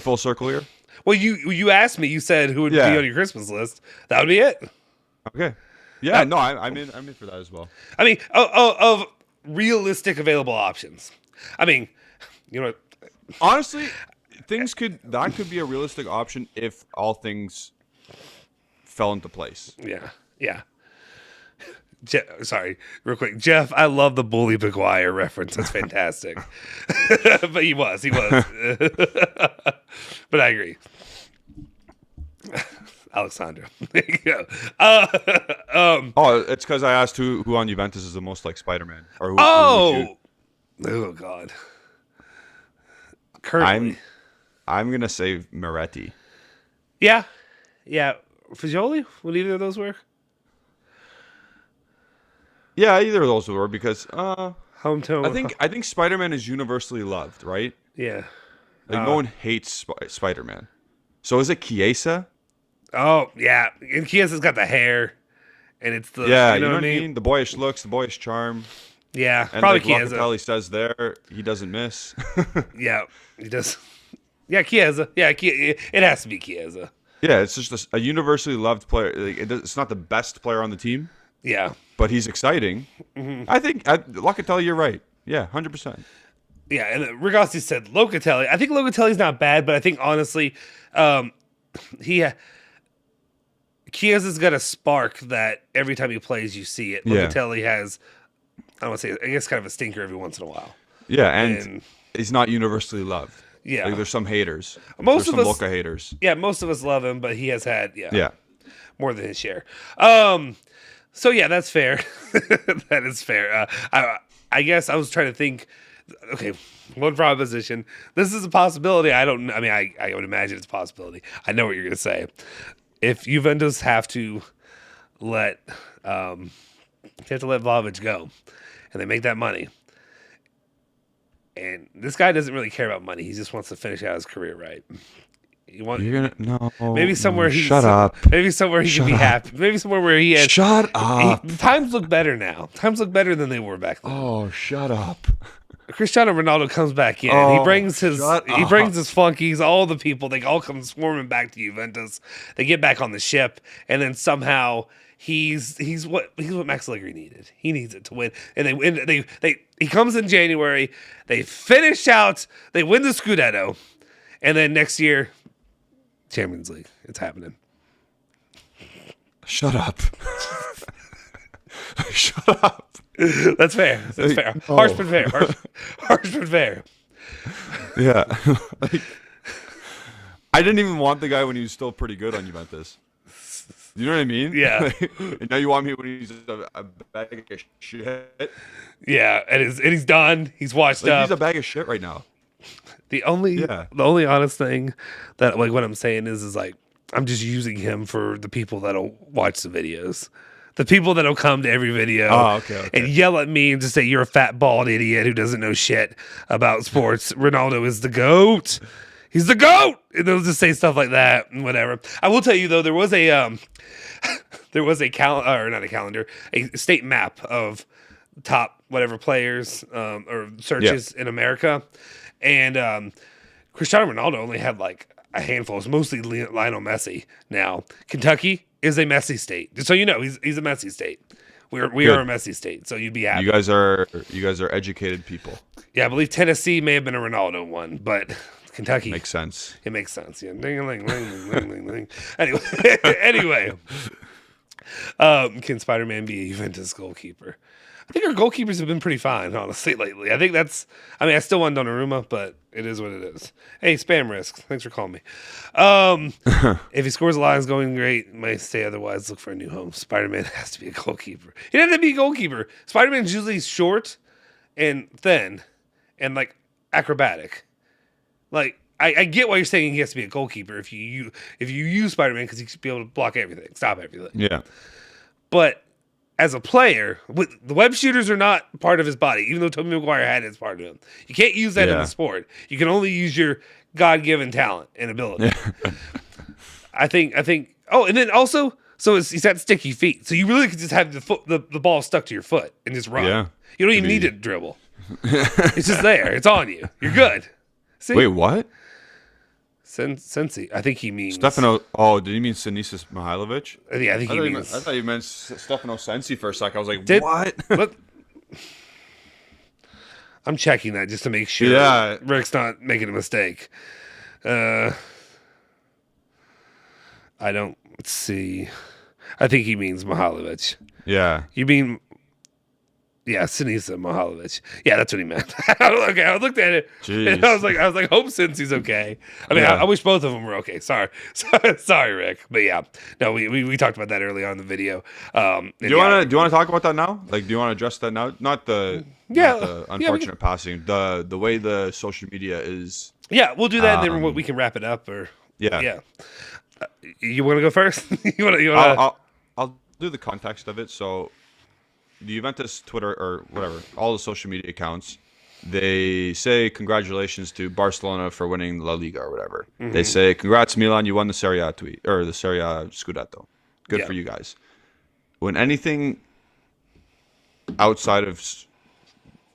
full circle here? Well, you asked me. You said who would be on your Christmas list. That would be it. Okay. Yeah. No, I'm in for that as well. I mean, of realistic available options. I mean, you know, honestly, that could be a realistic option if all things fell into place. Yeah. Sorry, real quick, Jeff. I love the Bully McGuire reference. That's fantastic. But he was. But I agree. Alexandra. There you go. It's because I asked who on Juventus is the most like Spider-Man. Or who, oh God. Currently, I'm gonna say Moretti. Yeah. Fagioli? Would either of those work? Yeah, either of those would work because Hometown. I think Spider-Man is universally loved, right? Yeah. Like no one hates Spider-Man. So is it Chiesa? Oh yeah, and Chiesa's got the hair, and it's the you know what I mean? The boyish looks, the boyish charm. Yeah, and probably like Chiesa. Locatelli says there, he doesn't miss. Yeah, he does. Yeah, Chiesa. Yeah, it has to be Chiesa. Yeah, it's just a universally loved player. Like, it's not the best player on the team. Yeah, but he's exciting. Mm-hmm. I think Locatelli, you're right. Yeah, 100%. Yeah, and Rigassi said Locatelli. I think Locatelli's not bad, but I think honestly, Chiesa's got a spark that every time he plays, you see it. Locatelli has, I don't want to say, I guess kind of a stinker every once in a while. Yeah, and he's not universally loved. Yeah, like, there's some haters. There's some Loca haters. Yeah, most of us love him, but he has had more than his share. So yeah, that's fair. That is fair. I guess I was trying to think. Okay, one proposition. This is a possibility. I would imagine it's a possibility. I know what you're gonna say. If Juventus have to let Vlahovic go, and they make that money, and this guy doesn't really care about money. He just wants to finish out his career right. Maybe somewhere he shut up. Maybe somewhere he can be happy. Maybe somewhere where he has. Shut up. Times look better now. Times look better than they were back then. Oh, shut up. Cristiano Ronaldo comes back in. He brings his flunkies, all the people. They all come swarming back to Juventus. They get back on the ship, and then somehow he's what Max Allegri needed. He needs it to win, and they win. He comes in January. They finish out. They win the Scudetto, and then next year, Champions League. It's happening. Shut up. Shut up. That's fair. That's fair. Harsh but fair. Harsh but fair. Yeah. I didn't even want the guy when he was still pretty good on Juventus. You know what I mean? Yeah. And now you want me when he's a bag of shit? Yeah, and he's done. He's washed up. He's a bag of shit right now. The only honest thing that what I'm saying is like I'm just using him for the people that'll watch the videos. The people that'll come to every video and yell at me and just say, you're a fat, bald idiot who doesn't know shit about sports. Ronaldo is the GOAT. He's the GOAT. And they'll just say stuff like that and whatever. I will tell you, though, there was a state map of top whatever players or searches in America. And Cristiano Ronaldo only had like a handful. It's mostly Lionel Messi now. Kentucky is a Messi state. Just so you know, he's a Messi state. We are a Messi state, so you'd be happy. You guys are educated people. Yeah, I believe Tennessee may have been a Ronaldo one, but Kentucky makes sense. It makes sense. Yeah. Ding-a-ling. Anyway. Can Spider-Man be a Juventus goalkeeper? I think our goalkeepers have been pretty fine, honestly, lately. I think I still want Donnarumma, but it is what it is. Hey, spam risk. Thanks for calling me. If he scores a lot, it's going great. Might stay otherwise. Look for a new home. Spider-Man has to be a goalkeeper. He doesn't have to be a goalkeeper. Spider-Man's usually short and thin and, like, acrobatic. Like, I get why you're saying he has to be a goalkeeper if you use Spider-Man because he should be able to block everything, stop everything. Yeah. But as a player, the web shooters are not part of his body, even though Tobey Maguire had it as part of him. You can't use that in the sport. You can only use your God-given talent and ability. Yeah. I think. Oh, and then also, so he's got sticky feet, so you really could just have the ball stuck to your foot and just run. Yeah. You don't even need to dribble. It's just there. It's on you. You're good. See? Wait, what? Sensi. I think he means Stefano. Oh, did he mean Sinisis Mihailovic? Yeah, I think he means. I thought you meant Stefano Sensi for a second. I was like, what? I'm checking that just to make sure Rick's not making a mistake. I don't see. I think he means Mihailovic. Yeah. You mean... Yeah, Sinisa Mihailovic. Yeah, that's what he meant. Okay, I looked at it and I was like, hope Cincy's okay. I mean, I wish both of them were okay. Sorry, Rick. But yeah, no, we talked about that early on in the video. Do you want to talk about that now? Like, do you want to address that now? Not the unfortunate passing. The way the social media is. Yeah, we'll do that, and then we can wrap it up. Or yeah. You want to go first? I'll do the context of it. So. The Juventus Twitter or whatever, all the social media accounts, they say congratulations to Barcelona for winning La Liga or whatever. Mm-hmm. They say congrats Milan, you won the Serie A the Serie A Scudetto. Good for you guys. When anything outside of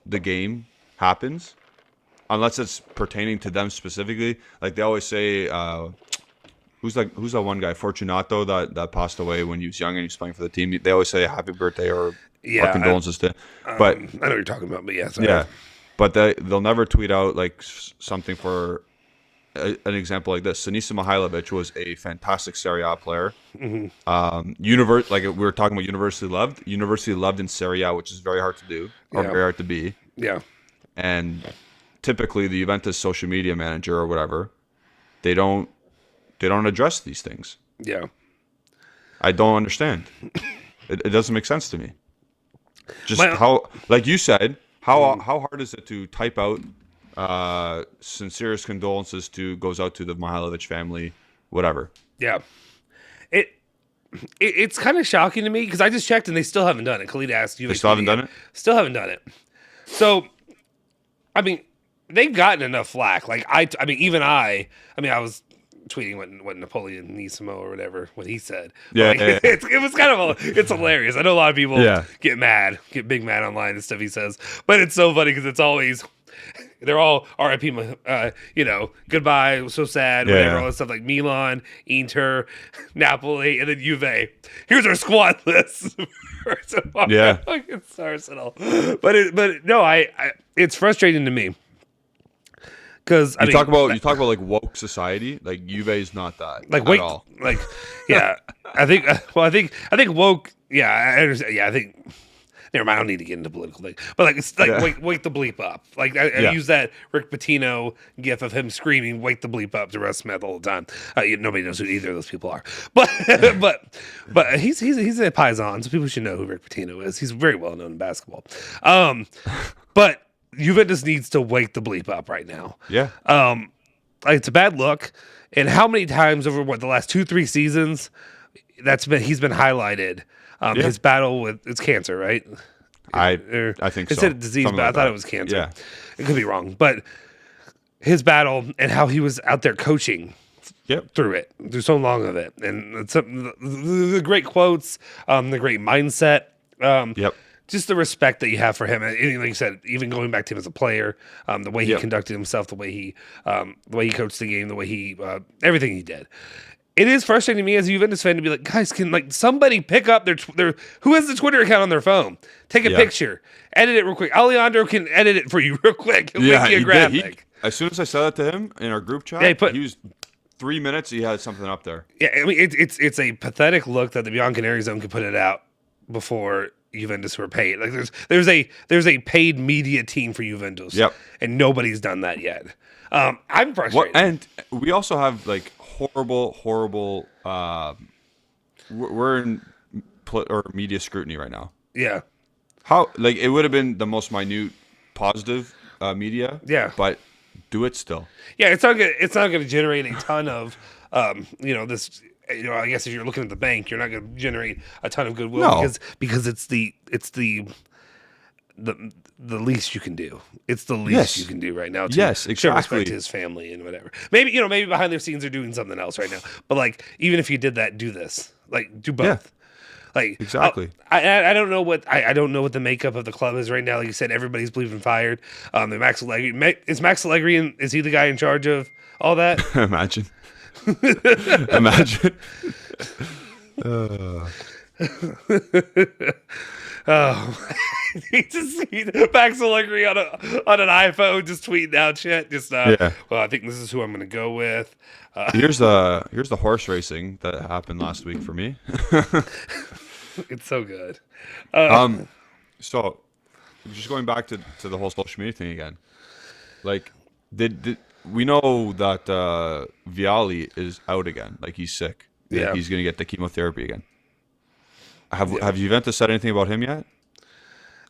the game happens, unless it's pertaining to them specifically, like they always say, who's that one guy, Fortunato, that passed away when he was young and he was playing for the team. They always say happy birthday or our condolences to. But I know what you're talking about, but sorry. Yeah, but they'll never tweet out like something for an example like this. Sinisa Mihailovic was a fantastic Serie A player. Mm-hmm. Like we were talking about university loved in Serie A, which is very hard to do or very hard to be. Yeah, and typically the Juventus social media manager or whatever, they don't address these things. Yeah, I don't understand. It doesn't make sense to me. Just how, like you said, how hard is it to type out sincerest condolences goes out to the Mihailovic family, whatever. Yeah, it's kind of shocking to me because I just checked and they still haven't done it. Khalid asked you. They still haven't done it. Still haven't done it. So, I mean, they've gotten enough flack. Like I was tweeting what Napoleon Nisimo or whatever what he said. It was kind of it's hilarious. I know a lot of people get big mad online and stuff he says, but it's so funny because it's always they're all R.I.P. Goodbye, so sad, whatever, all that stuff like Milan, Inter, Napoli, and then Juve. Here's our squad list. It's Arsenal. But it's frustrating to me. Because you talk about like woke society, like Juve is not that like at all. Like I think woke. Yeah, I understand. Yeah, I think. Never mind. I don't need to get into political things, but wake the bleep up. Like I use that Rick Pitino gif of him screaming "Wake the bleep up" to Russ Smith all the time. Nobody knows who either of those people are, but he's a Paisan, so people should know who Rick Pitino is. He's very well known in basketball. But Juventus needs to wake the bleep up right now. Yeah. It's a bad look. And how many times over the last 2-3 seasons he's been highlighted. His battle with it's cancer, right? I think so. It said disease, something but I thought it was cancer. Yeah. It could be wrong. But his battle and how he was out there coaching through so long of it. And the great quotes, the great mindset. Just the respect that you have for him, and like you said, even going back to him as a player, the way he conducted himself, the way he coached the game, the way he everything he did. It is frustrating to me as a Juventus fan to be like, guys, can somebody pick up their who has the Twitter account on their phone? Take a picture, edit it real quick. Alejandro can edit it for you real quick. He'll make you a graphic. As soon as I said that to him in our group chat, he was 3 minutes. He had something up there. Yeah, I mean it's a pathetic look that the Bianconeri could put it out before Juventus were paid. Like there's a paid media team for Juventus. And nobody's done that yet. I'm frustrated. And we also have like horrible. We're in media scrutiny right now. Yeah. How it would have been the most minute positive media. Yeah. But do it still. Yeah, it's not going to generate a ton of this. I guess if you're looking at the bank, you're not going to generate a ton of goodwill because it's the least you can do. It's the least you can do right now. To show respect to his family and whatever. Maybe behind their scenes they're doing something else right now. But even if you did that, do this. Do both. Exactly. I don't know what I don't know what the makeup of the club is right now. Like you said, everybody's bleeding fired. Max Allegri is Max Allegri, is he the guy in charge of all that? Imagine. Oh, Max Allegri on an iPhone, just tweeting out shit. Just Yeah. well, I think this is who I'm going to go with. Here's the horse racing that happened last week for me. It's so good. So just going back to the whole social media thing again. Like, did we know that Vialli is out again? Like, he's sick. Yeah. He's gonna get the chemotherapy again. Have Juventus said anything about him yet?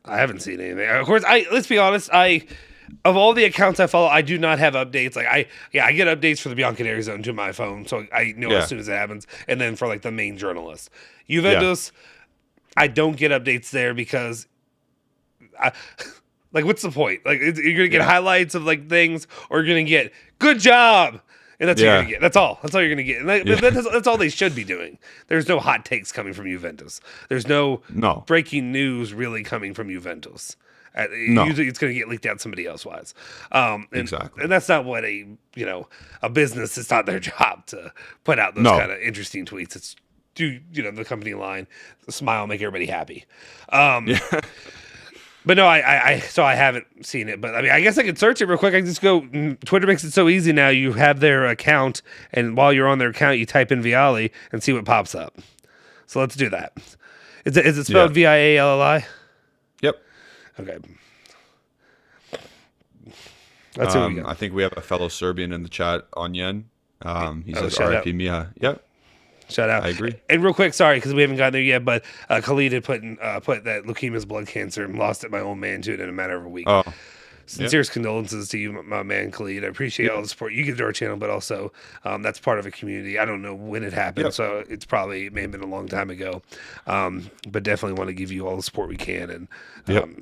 I haven't seen anything. Of course, let's be honest. Of all the accounts I follow, I do not have updates. Like I get updates for the Bianconeri Zone to my phone, so I know as soon as it happens. And then for like the main journalists, Juventus, I don't get updates there because, like, what's the point? Like, you're gonna get highlights of like things, or you're gonna get good job. And that's what you're going to get. That's all. That's all you're going to get. And that's all they should be doing. There's no hot takes coming from Juventus. There's no breaking news really coming from Juventus. Usually it's going to get leaked out somebody else wise. Exactly. And that's not what a business, it's not their job to put out those kind of interesting tweets. It's do the company line, smile, make everybody happy. But no, so I haven't seen it. But I mean, I guess I could search it real quick. I can just go. Twitter makes it so easy now. You have their account, and while you're on their account, you type in Vialli and see what pops up. So let's do that. Is it spelled Vialli? Yep. Okay. Let's see what we got. I think we have a fellow Serbian in the chat, Onyen. He says R.I.P. Miha. Yep. Shout out. I agree. And real quick, sorry, because we haven't gotten there yet, but Khalid had put that leukemia is blood cancer and lost it, my old man, to it in a matter of a week. Oh. Sincerest condolences to you, my man, Khalid. I appreciate all the support you give to our channel, but also that's part of a community. I don't know when it happened, so it may have been a long time ago, but definitely want to give you all the support we can, and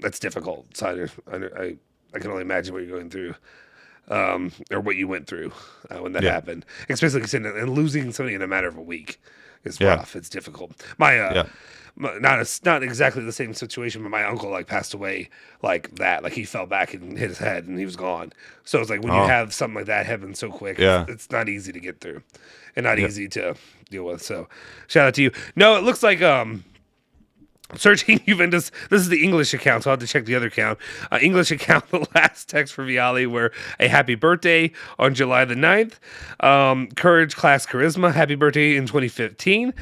that's difficult. So I can only imagine what you're going through. Or what you went through when that happened, especially and losing somebody in a matter of a week is rough. It's difficult. Not exactly the same situation, but my uncle passed away like that. Like he fell back and hit his head and he was gone. So it's like when you have something like that happen so quick, it's not easy to get through and not easy to deal with. So shout out to you. No, it looks like searching Juventus. This is the English account, so I'll have to check the other account. English account, the last text for Vialli were a happy birthday on July the 9th. Courage, class, charisma. Happy birthday in 2015.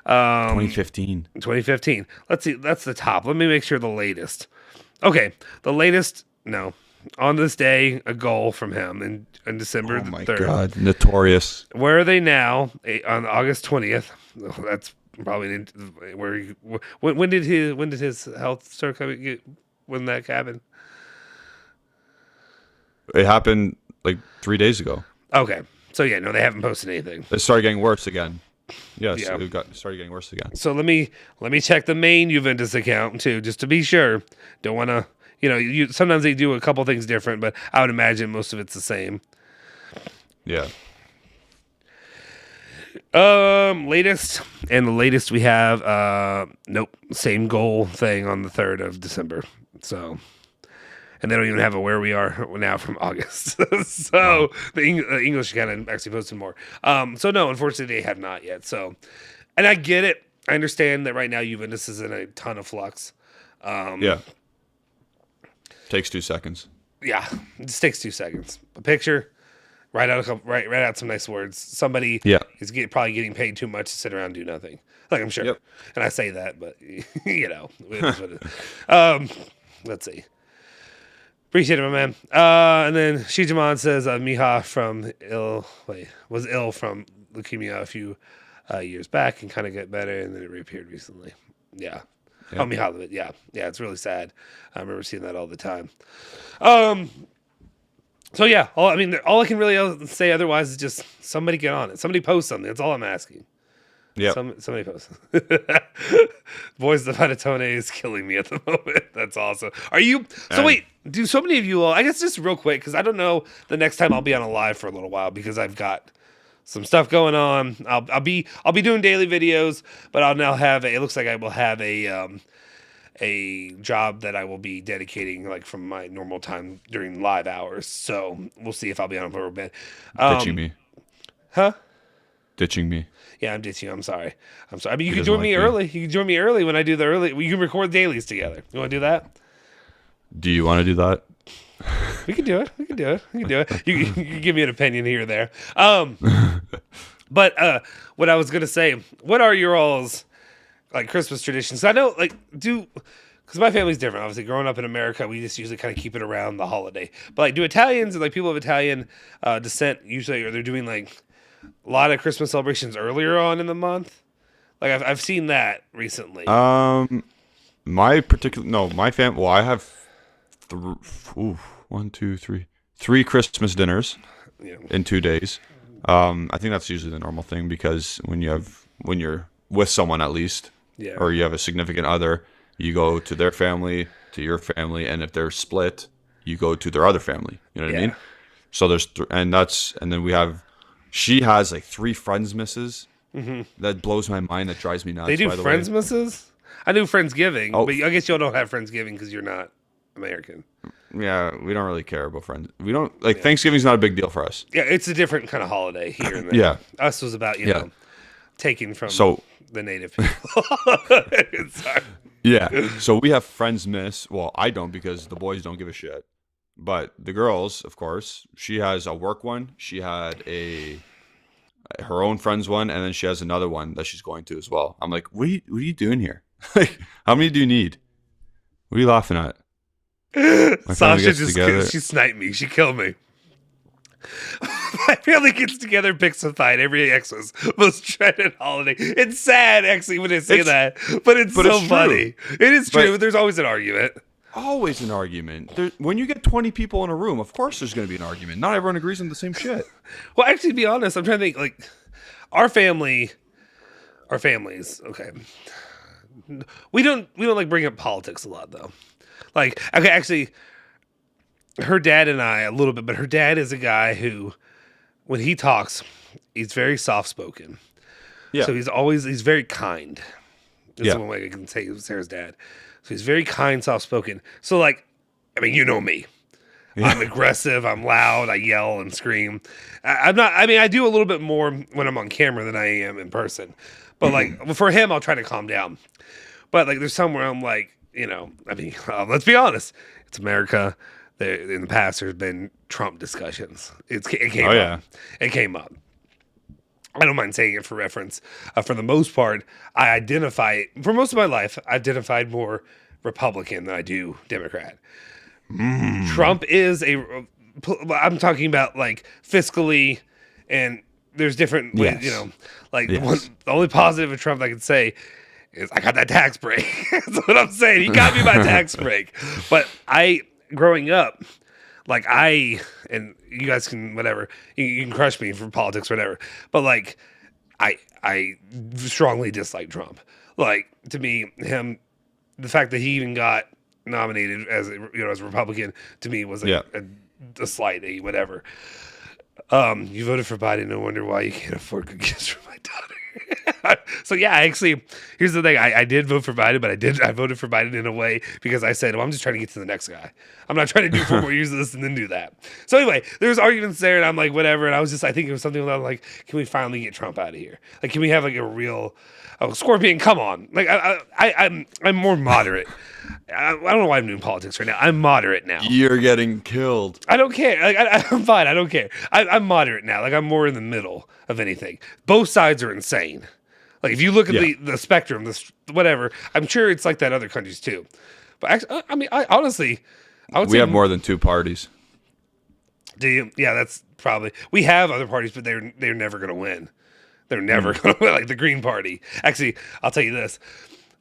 2015. Let's see. That's the top. Let me make sure the latest. Okay. The latest, no. On this day, a goal from him in December the 3rd. Oh, my God. Notorious. Where are they now? On August 20th. Oh, that's probably when did his health start coming? When that happened? It happened like 3 days ago. Okay, so they haven't posted anything. It started getting worse again. Yes, it started getting worse again. So let me check the main Juventus account too, just to be sure. Don't want to, sometimes they do a couple things different, but I would imagine most of it's the same. Yeah. Latest we have same goal thing on the 3rd of December. So, and they don't even have a where we are now from August. So the English account actually posted more. So no, unfortunately they have not yet. So, and I get it. I understand that right now Juventus is in a ton of flux. Takes 2 seconds. Yeah, it just takes 2 seconds. A picture. Write out some nice words. Somebody is probably getting paid too much to sit around and do nothing. Like, I'm sure. Yep. And I say that, but, it is what it is. Let's see. Appreciate it, my man. And then Shijiman says Miha was ill from leukemia a few years back and kind of got better, and then it reappeared recently. Yeah. Oh, Mihailovic. Yeah. Yeah, it's really sad. I remember seeing that all the time. So yeah, all I can really say otherwise is just somebody get on it. Somebody post something. That's all I'm asking. Yeah. Somebody post. Voice of Panettone is killing me at the moment. That's awesome. Are you? So wait, do so many of you all? I guess just real quick because I don't know the next time I'll be on a live for a little while because I've got some stuff going on. I'll be doing daily videos, but I'll now have it looks like I will have a job that I will be dedicating from my normal time during live hours. So we'll see if I'll be on for a bit. Ditching me. Huh? ditching me. Yeah, I'm ditching you. I'm sorry. I mean, you can join me early. You can join me early when I do the early. You can record dailies together. You want to do that? Do you want to do that? We can do it. You can give me an opinion here or there. But what I was gonna say, what are your all's like Christmas traditions? I know, like, because my family's different. Obviously, growing up in America, we just usually kind of keep it around the holiday. But like, do Italians and like people of Italian descent usually, or they're doing like a lot of Christmas celebrations earlier on in the month? Like I've seen that recently. My family. Well, I have three Christmas dinners in 2 days. I think that's usually the normal thing because when you're with someone at least, or you have a significant other, you go to their family, to your family, and if they're split, you go to their other family. You know what I mean? So there's and then we have. She has like 3 Friendsmasses. Mm-hmm. That blows my mind. That drives me nuts. They do by the Friendsmasses? I do Friendsgiving, but I guess y'all don't have Friendsgiving because you're not American. Yeah, we don't really care about friends. We don't like Thanksgiving's not a big deal for us. Yeah, it's a different kind of holiday here and there. Yeah, us was about taking from the native people. Sorry. Yeah, so we have Friendsmas. Well, I don't because the boys don't give a shit. But the girls, of course, she has a work one. She had her own friend's one, and then she has another one that she's going to as well. I'm like, what are you doing here? Like, how many do you need? What are you laughing at? Sasha she sniped me. She killed me. My family gets together, picks a fight every Xmas most dreaded holiday. It's sad, actually, when I say that, but it's so funny. It is true. But there's always an argument. Always an argument. When you get 20 people in a room, of course there's going to be an argument. Not everyone agrees on the same shit. Well, actually, to be honest, I'm trying to think. Like, our families. Okay, we don't like bring up politics a lot though. Like, okay, actually, her dad and I a little bit, but her dad is a guy who, when he talks, he's very soft spoken. Yeah. So he's very kind. That's the one way I can say Sarah's dad. So he's very kind, soft-spoken. So, like, I mean, you know me. Yeah. I'm aggressive. I'm loud. I yell and scream. I'm not. I mean, I do a little bit more when I'm on camera than I am in person. But like for him, I'll try to calm down. But like, there's somewhere I'm like, I mean, let's be honest. It's America. In the past, there's been Trump discussions. It came up. Yeah. It came up. I don't mind saying it for reference. For the most part, for most of my life, I identified more Republican than I do Democrat. Trump is I'm talking about like fiscally, and there's different ways, the only positive of Trump I can say is I got that tax break. That's what I'm saying. He got me my tax break. But growing up, like and you guys can whatever you can crush me for politics or whatever, but like I strongly dislike Trump. Like, to me, the fact that he even got nominated as as a Republican, to me was a slight whatever. You voted for Biden. No wonder why you can't afford cookies for my daughter. So yeah, actually, here's the thing. I did vote for Biden, but I voted for Biden in a way because I said, well, I'm just trying to get to the next guy. I'm not trying to do 4 more years of this and then do that. So anyway, there's arguments there, and I'm like, whatever. And I think it was something that I'm like, can we finally get Trump out of here? Like, can we have like a real Scorpion? Come on. Like, I'm more moderate. I don't know why I'm doing politics right now. I'm moderate now. You're getting killed. I don't care. Like, I'm fine. I don't care. I'm moderate now. Like, I'm more in the middle of anything. Both sides are insane. Like, if you look at the spectrum, whatever, I'm sure it's like that in other countries too. But actually, I mean, honestly, I would say we have more than 2 parties. Do you? Yeah, that's probably. We have other parties, but they're never going to win. They're never going to win. Like the Green Party. Actually, I'll tell you this: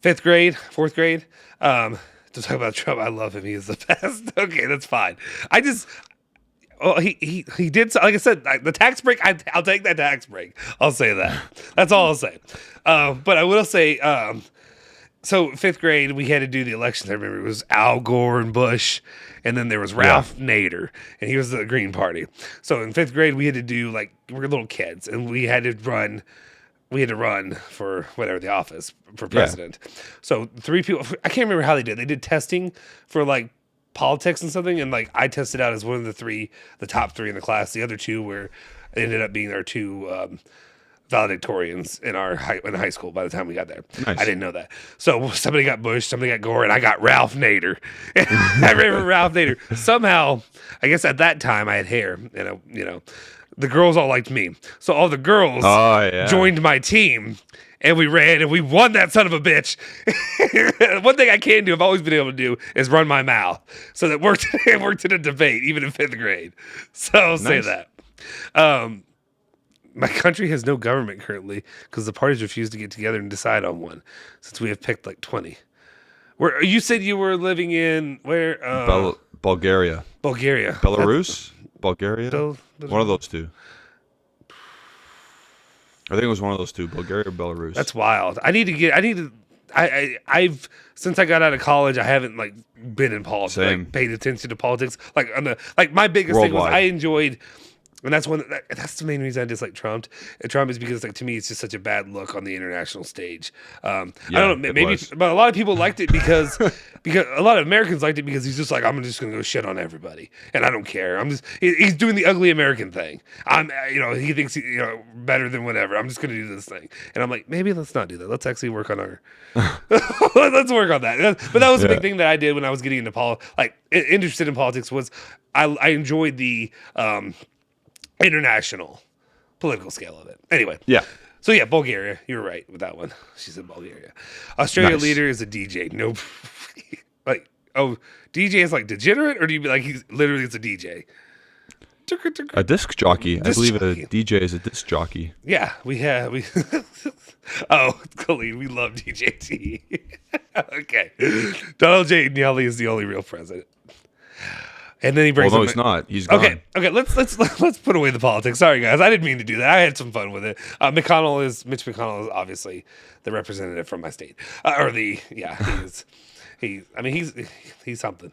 4th grade. To talk about Trump, I love him. He is the best. Okay, that's fine. He did, like I said, the tax break, I'll take that tax break. I'll say that. That's all I'll say. But I will say, so 5th grade, we had to do the elections. I remember it was Al Gore and Bush, and then there was Ralph Nader, and he was the Green Party. So in 5th grade, we had to do, like, we're little kids, and we had to run for whatever the office for president. Yeah. So 3 people, I can't remember how they did. They did testing for like politics and something. And like, I tested out as one of the top 3 in the class. The other 2 ended up being our 2, valedictorians in high school by the time we got there. Nice. I didn't know that. So somebody got Bush, somebody got Gore, and I got Ralph Nader. I remember Ralph Nader. Somehow, I guess at that time I had hair, and the girls all liked me. So all the girls joined my team, and we ran, and we won that son of a bitch. One thing I can do, I've always been able to do, is run my mouth. So that it worked in a debate, even in 5th grade. So I'll say that. My country has no government currently because the parties refuse to get together and decide on one, since we have picked like 20. Where you said you were living in where? Bulgaria. Bulgaria. Belarus? Bulgaria? One of those two. I think it was one of those two, Bulgaria or Belarus. That's wild. I've since I got out of college, I haven't like been in politics, like, paid attention to politics. Like my biggest thing was I enjoyed. And that's that's the main reason I dislike Trump. Trump is because, like, to me, it's just such a bad look on the international stage. I don't know, maybe, but a lot of people liked it because a lot of Americans liked it because he's just like, I'm just gonna go shit on everybody, and I don't care. He's doing the ugly American thing. He thinks better than whatever. I'm just gonna do this thing, and I'm like, maybe let's not do that. Let's actually work on our. Let's work on that. But that was a big thing that I did when I was getting into interested in politics. Was I enjoyed the international political scale of it. Anyway. Yeah. So yeah, Bulgaria. You were right with that one. She said Bulgaria. Australia leader is a DJ. Nope. DJ is like degenerate, or do you be like he's literally it's a DJ? A disc jockey. I believe a DJ is a disc jockey. Yeah, we. Colleen, we love DJT. Okay. Donald J. Nelly is the only real president. And then he brings. Well, no, he's not. He's gone. Okay. Let's put away the politics. Sorry, guys. I didn't mean to do that. I had some fun with it. Mitch McConnell is obviously the representative from my state, he's something.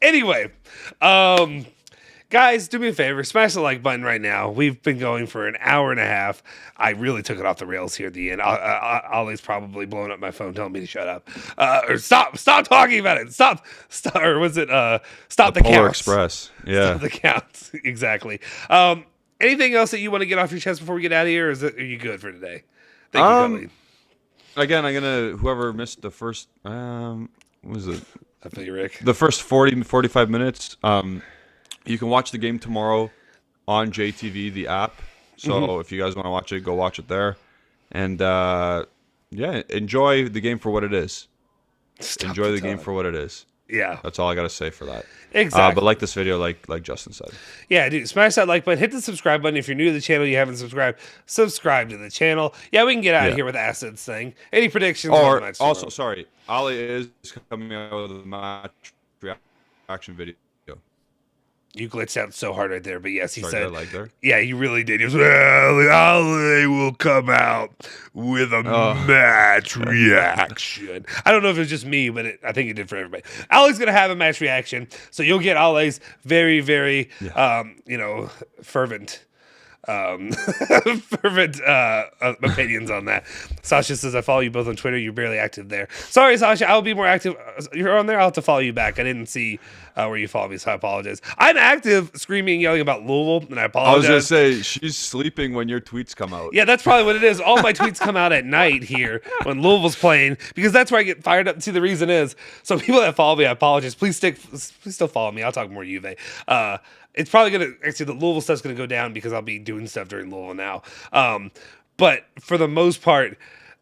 Anyway, guys, do me a favor. Smash the like button right now. We've been going for an hour and a half. I really took it off the rails here at the end. Ollie's probably blowing up my phone telling me to shut up. Or stop talking about it. Stop. Or was it stop the Polar counts? Express. Yeah. Stop the counts. Exactly. Anything else that you want to get off your chest before we get out of here, or are you good for today? Thank you, Colleen. Again, I'm gonna whoever missed the first what was it? I feel you, Rick. The first 45 minutes. You can watch the game tomorrow on JTV, the app. So if you guys want to watch it, go watch it there. And enjoy the game for what it is. Enjoy the game for what it is. Yeah. That's all I got to say for that. Exactly. But like this video, like Justin said. Yeah, dude. Smash that like button. Hit the subscribe button. If you're new to the channel, you haven't subscribed, subscribe to the channel. Yeah, we can get out of here with the Acids thing. Any predictions? Also, sorry. Ali is coming out with a match reaction video. You glitched out so hard right there, but yes, he said. Like there? Yeah, you really did. He was, Ali will come out with a match reaction. I don't know if it was just me, but I think it did for everybody. Ali's going to have a match reaction, so you'll get Ali's very, very, fervent opinions on that. Sasha says, I follow you both on Twitter. You're barely active there. Sorry, Sasha. I'll be more active. You're on there. I'll have to follow you back. I didn't see where you follow me, so I apologize. I'm active screaming, yelling about Louisville, and I apologize. I was going to say, she's sleeping when your tweets come out. Yeah, that's probably what it is. All my tweets come out at night here when Louisville's playing, because that's where I get fired up. See, the reason is, so people that follow me, I apologize. Please still follow me. I'll talk more Juve. It's probably going to, actually, the Louisville stuff's going to go down because I'll be doing stuff during Louisville now. But for the most part,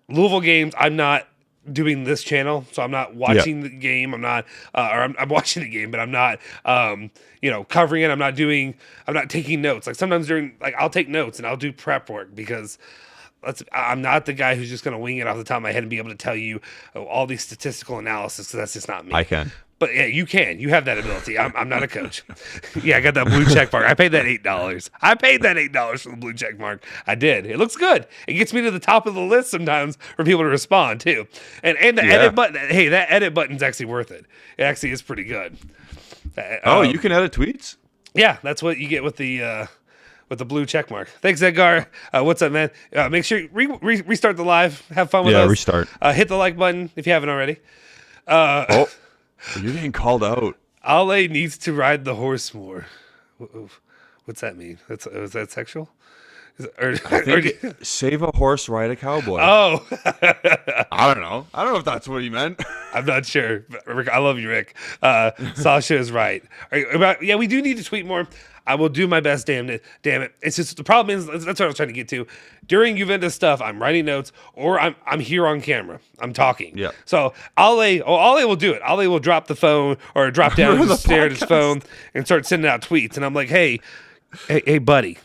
Louisville games, I'm not doing this channel, so I'm not watching the game. I'm not, I'm watching the game, but I'm not, covering it. I'm not taking notes. Like sometimes I'll take notes and I'll do prep work because I'm not the guy who's just going to wing it off the top of my head and be able to tell you all these statistical analysis, because that's just not me. I can. But yeah, you can. You have that ability. I'm not a coach. Yeah, I got that blue check mark. I paid that $8. I paid that $8 for the blue check mark. I did. It looks good. It gets me to the top of the list sometimes for people to respond too. And the edit button. Hey, that edit button's actually worth it. It actually is pretty good. You can edit tweets? Yeah, that's what you get with the blue check mark. Thanks, Edgar. What's up, man? Make sure you restart the live. Have fun with us. Yeah, restart. Hit the like button if you haven't already. You're getting called out. Ale needs to ride the horse more. What's that mean? Is that sexual? Save a horse, ride a cowboy. Oh, I don't know. I don't know if that's what he meant. I'm not sure. Rick, I love you, Rick. Sasha is right. Yeah, we do need to tweet more. I will do my best. Damn it. It's just the problem is that's what I was trying to get to. During Juventus stuff, I'm writing notes or I'm here on camera. I'm talking. Yeah. So Ale will do it. Ale will drop the phone or drop down and just stare at his phone and start sending out tweets. And I'm like, hey, buddy,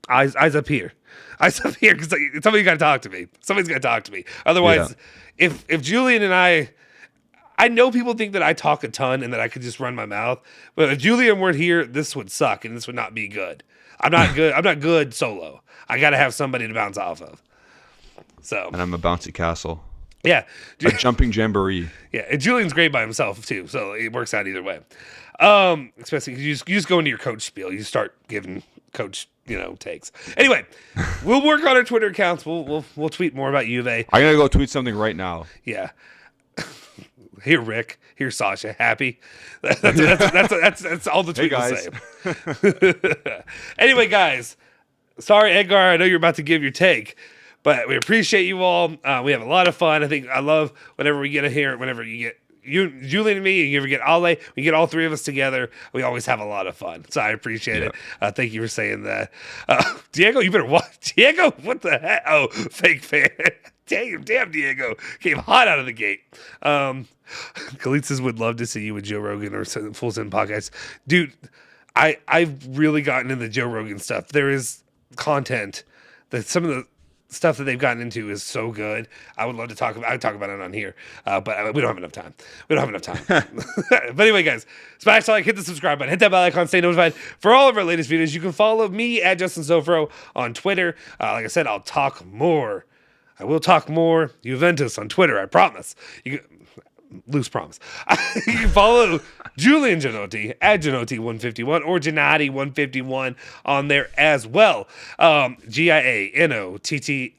eyes up here. Eyes up here because somebody's got to talk to me. Somebody's got to talk to me. Otherwise, if Julian and I know people think that I talk a ton and that I could just run my mouth, but if Julian weren't here, this would suck and this would not be good. I'm not good. I'm not good solo. I got to have somebody to bounce off of. So, and I'm a bouncy castle. Yeah, a jumping jamboree. Yeah, and Julian's great by himself too, so it works out either way. Especially you just go into your coach spiel. You start giving coach takes. Anyway, we'll work on our Twitter accounts. We'll tweet more about Juve. I'm gonna go tweet something right now. Yeah. Here, Rick. Here, Sasha. Happy. That's all the tweet will say. Anyway, guys. Sorry, Edgar. I know you're about to give your take, but we appreciate you all. We have a lot of fun. I love whenever we get here. Whenever you get Julian and me, and you ever get Ale, we get all three of us together. We always have a lot of fun. So I appreciate it. Thank you for saying that. Diego, you better watch. Diego, what the heck? Oh, fake fan. Damn, Diego came hot out of the gate. Kalitzis would love to see you with Joe Rogan or Full Send Podcast. Dude, I've really gotten into Joe Rogan stuff. There is content that some of the stuff that they've gotten into is so good. I would love to talk about. I would talk about it on here, but we don't have enough time. But anyway, guys, smash the like, hit the subscribe button, hit that bell icon, stay notified for all of our latest videos. You can follow me at Justin Sofro on Twitter. Like I said, I'll talk more. I will talk more Juventus on Twitter. I promise. Loose promise. You can follow Julian Genotti at Genotti151 or Gennady151 on there as well. Giannotti.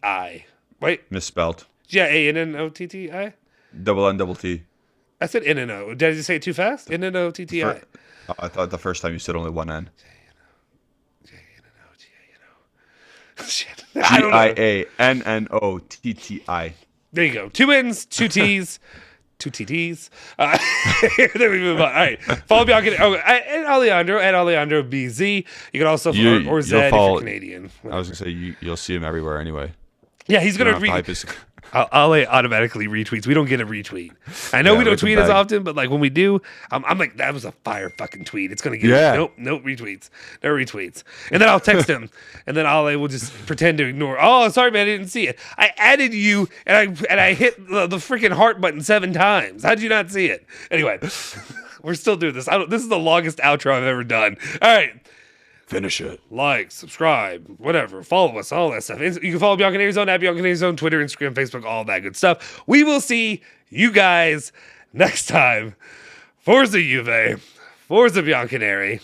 Wait. Misspelled. Giannotti? Double N, double T. I said N-N-O. Did I just say it too fast? N-N-O-T-T-I. I thought the first time you said only one N. Shit. Giannotti. There you go. 2 N's, 2 T's. 2 TTs. Then we move on. All right. Follow Bianca and Alejandro at Alejandro BZ. You can also follow or Zed if you're Canadian. I was going to say, you'll see him everywhere anyway. Yeah, he's going to Ale automatically retweets. We don't get a retweet. I know we don't tweet as often, but like when we do, I'm like, that was a fire fucking tweet. It's going to get nope, retweets. No retweets. And then I'll text him, and then Ale will just pretend to ignore. Oh, sorry, man, I didn't see it. I added you, and I hit the freaking heart button 7 times. How'd you not see it? Anyway, we're still doing this. This is the longest outro I've ever done. All right. Finish it. Like, subscribe, whatever. Follow us, all that stuff. You can follow bianconerizone at bianconerizone, Twitter, Instagram, Facebook, all that good stuff. We will see you guys next time. Forza Juve. Forza Bianconeri.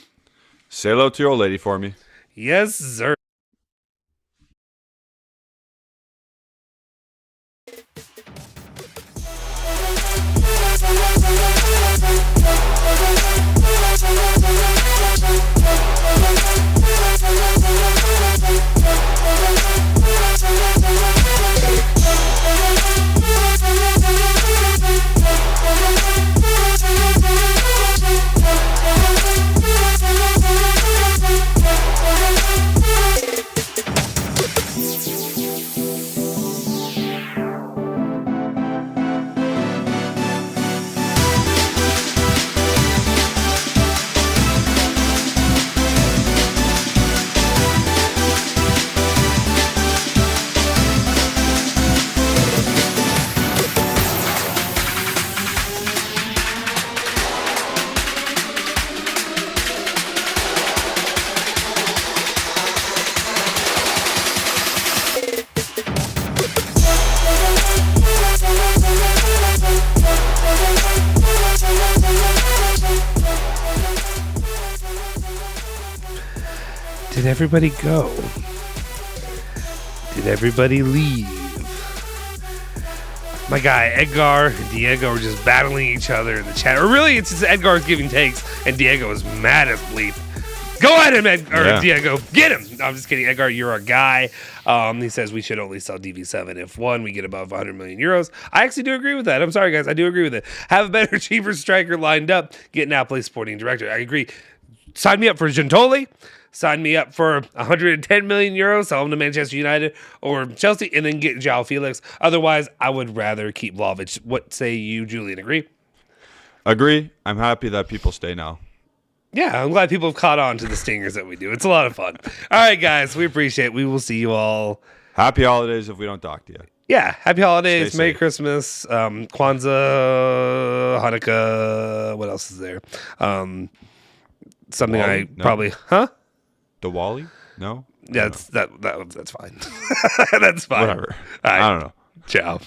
Say hello to your old lady for me. Yes, sir. Did everybody go? Did everybody leave? My guy Edgar and Diego are just battling each other in the chat. Or really, it's just Edgar's giving takes and Diego is mad as bleep. Go at him, Diego. Get him. No, I'm just kidding. Edgar, you're a guy. He says we should only sell DV7 if one, we get above 100 million euros. I actually do agree with that. I'm sorry, guys. I do agree with it. Have a better, cheaper striker lined up. Get Napoli sporting director. I agree. Sign me up for Gentoli. Sign me up for 110 million euros. Sell him to Manchester United or Chelsea, and then get João Felix. Otherwise, I would rather keep Vlahovic. What say you, Julian? Agree? Agree. I'm happy that people stay now. Yeah, I'm glad people have caught on to the stingers that we do. It's a lot of fun. All right, guys, we appreciate it. We will see you all. Happy holidays if we don't talk to you. Yeah, happy holidays, Stay Merry safe. Christmas, Kwanzaa, Hanukkah. What else is there? Something Wally? No. Probably, huh? Diwali? No? Yeah, that's fine. That's fine. Whatever. All right. I don't know. Ciao.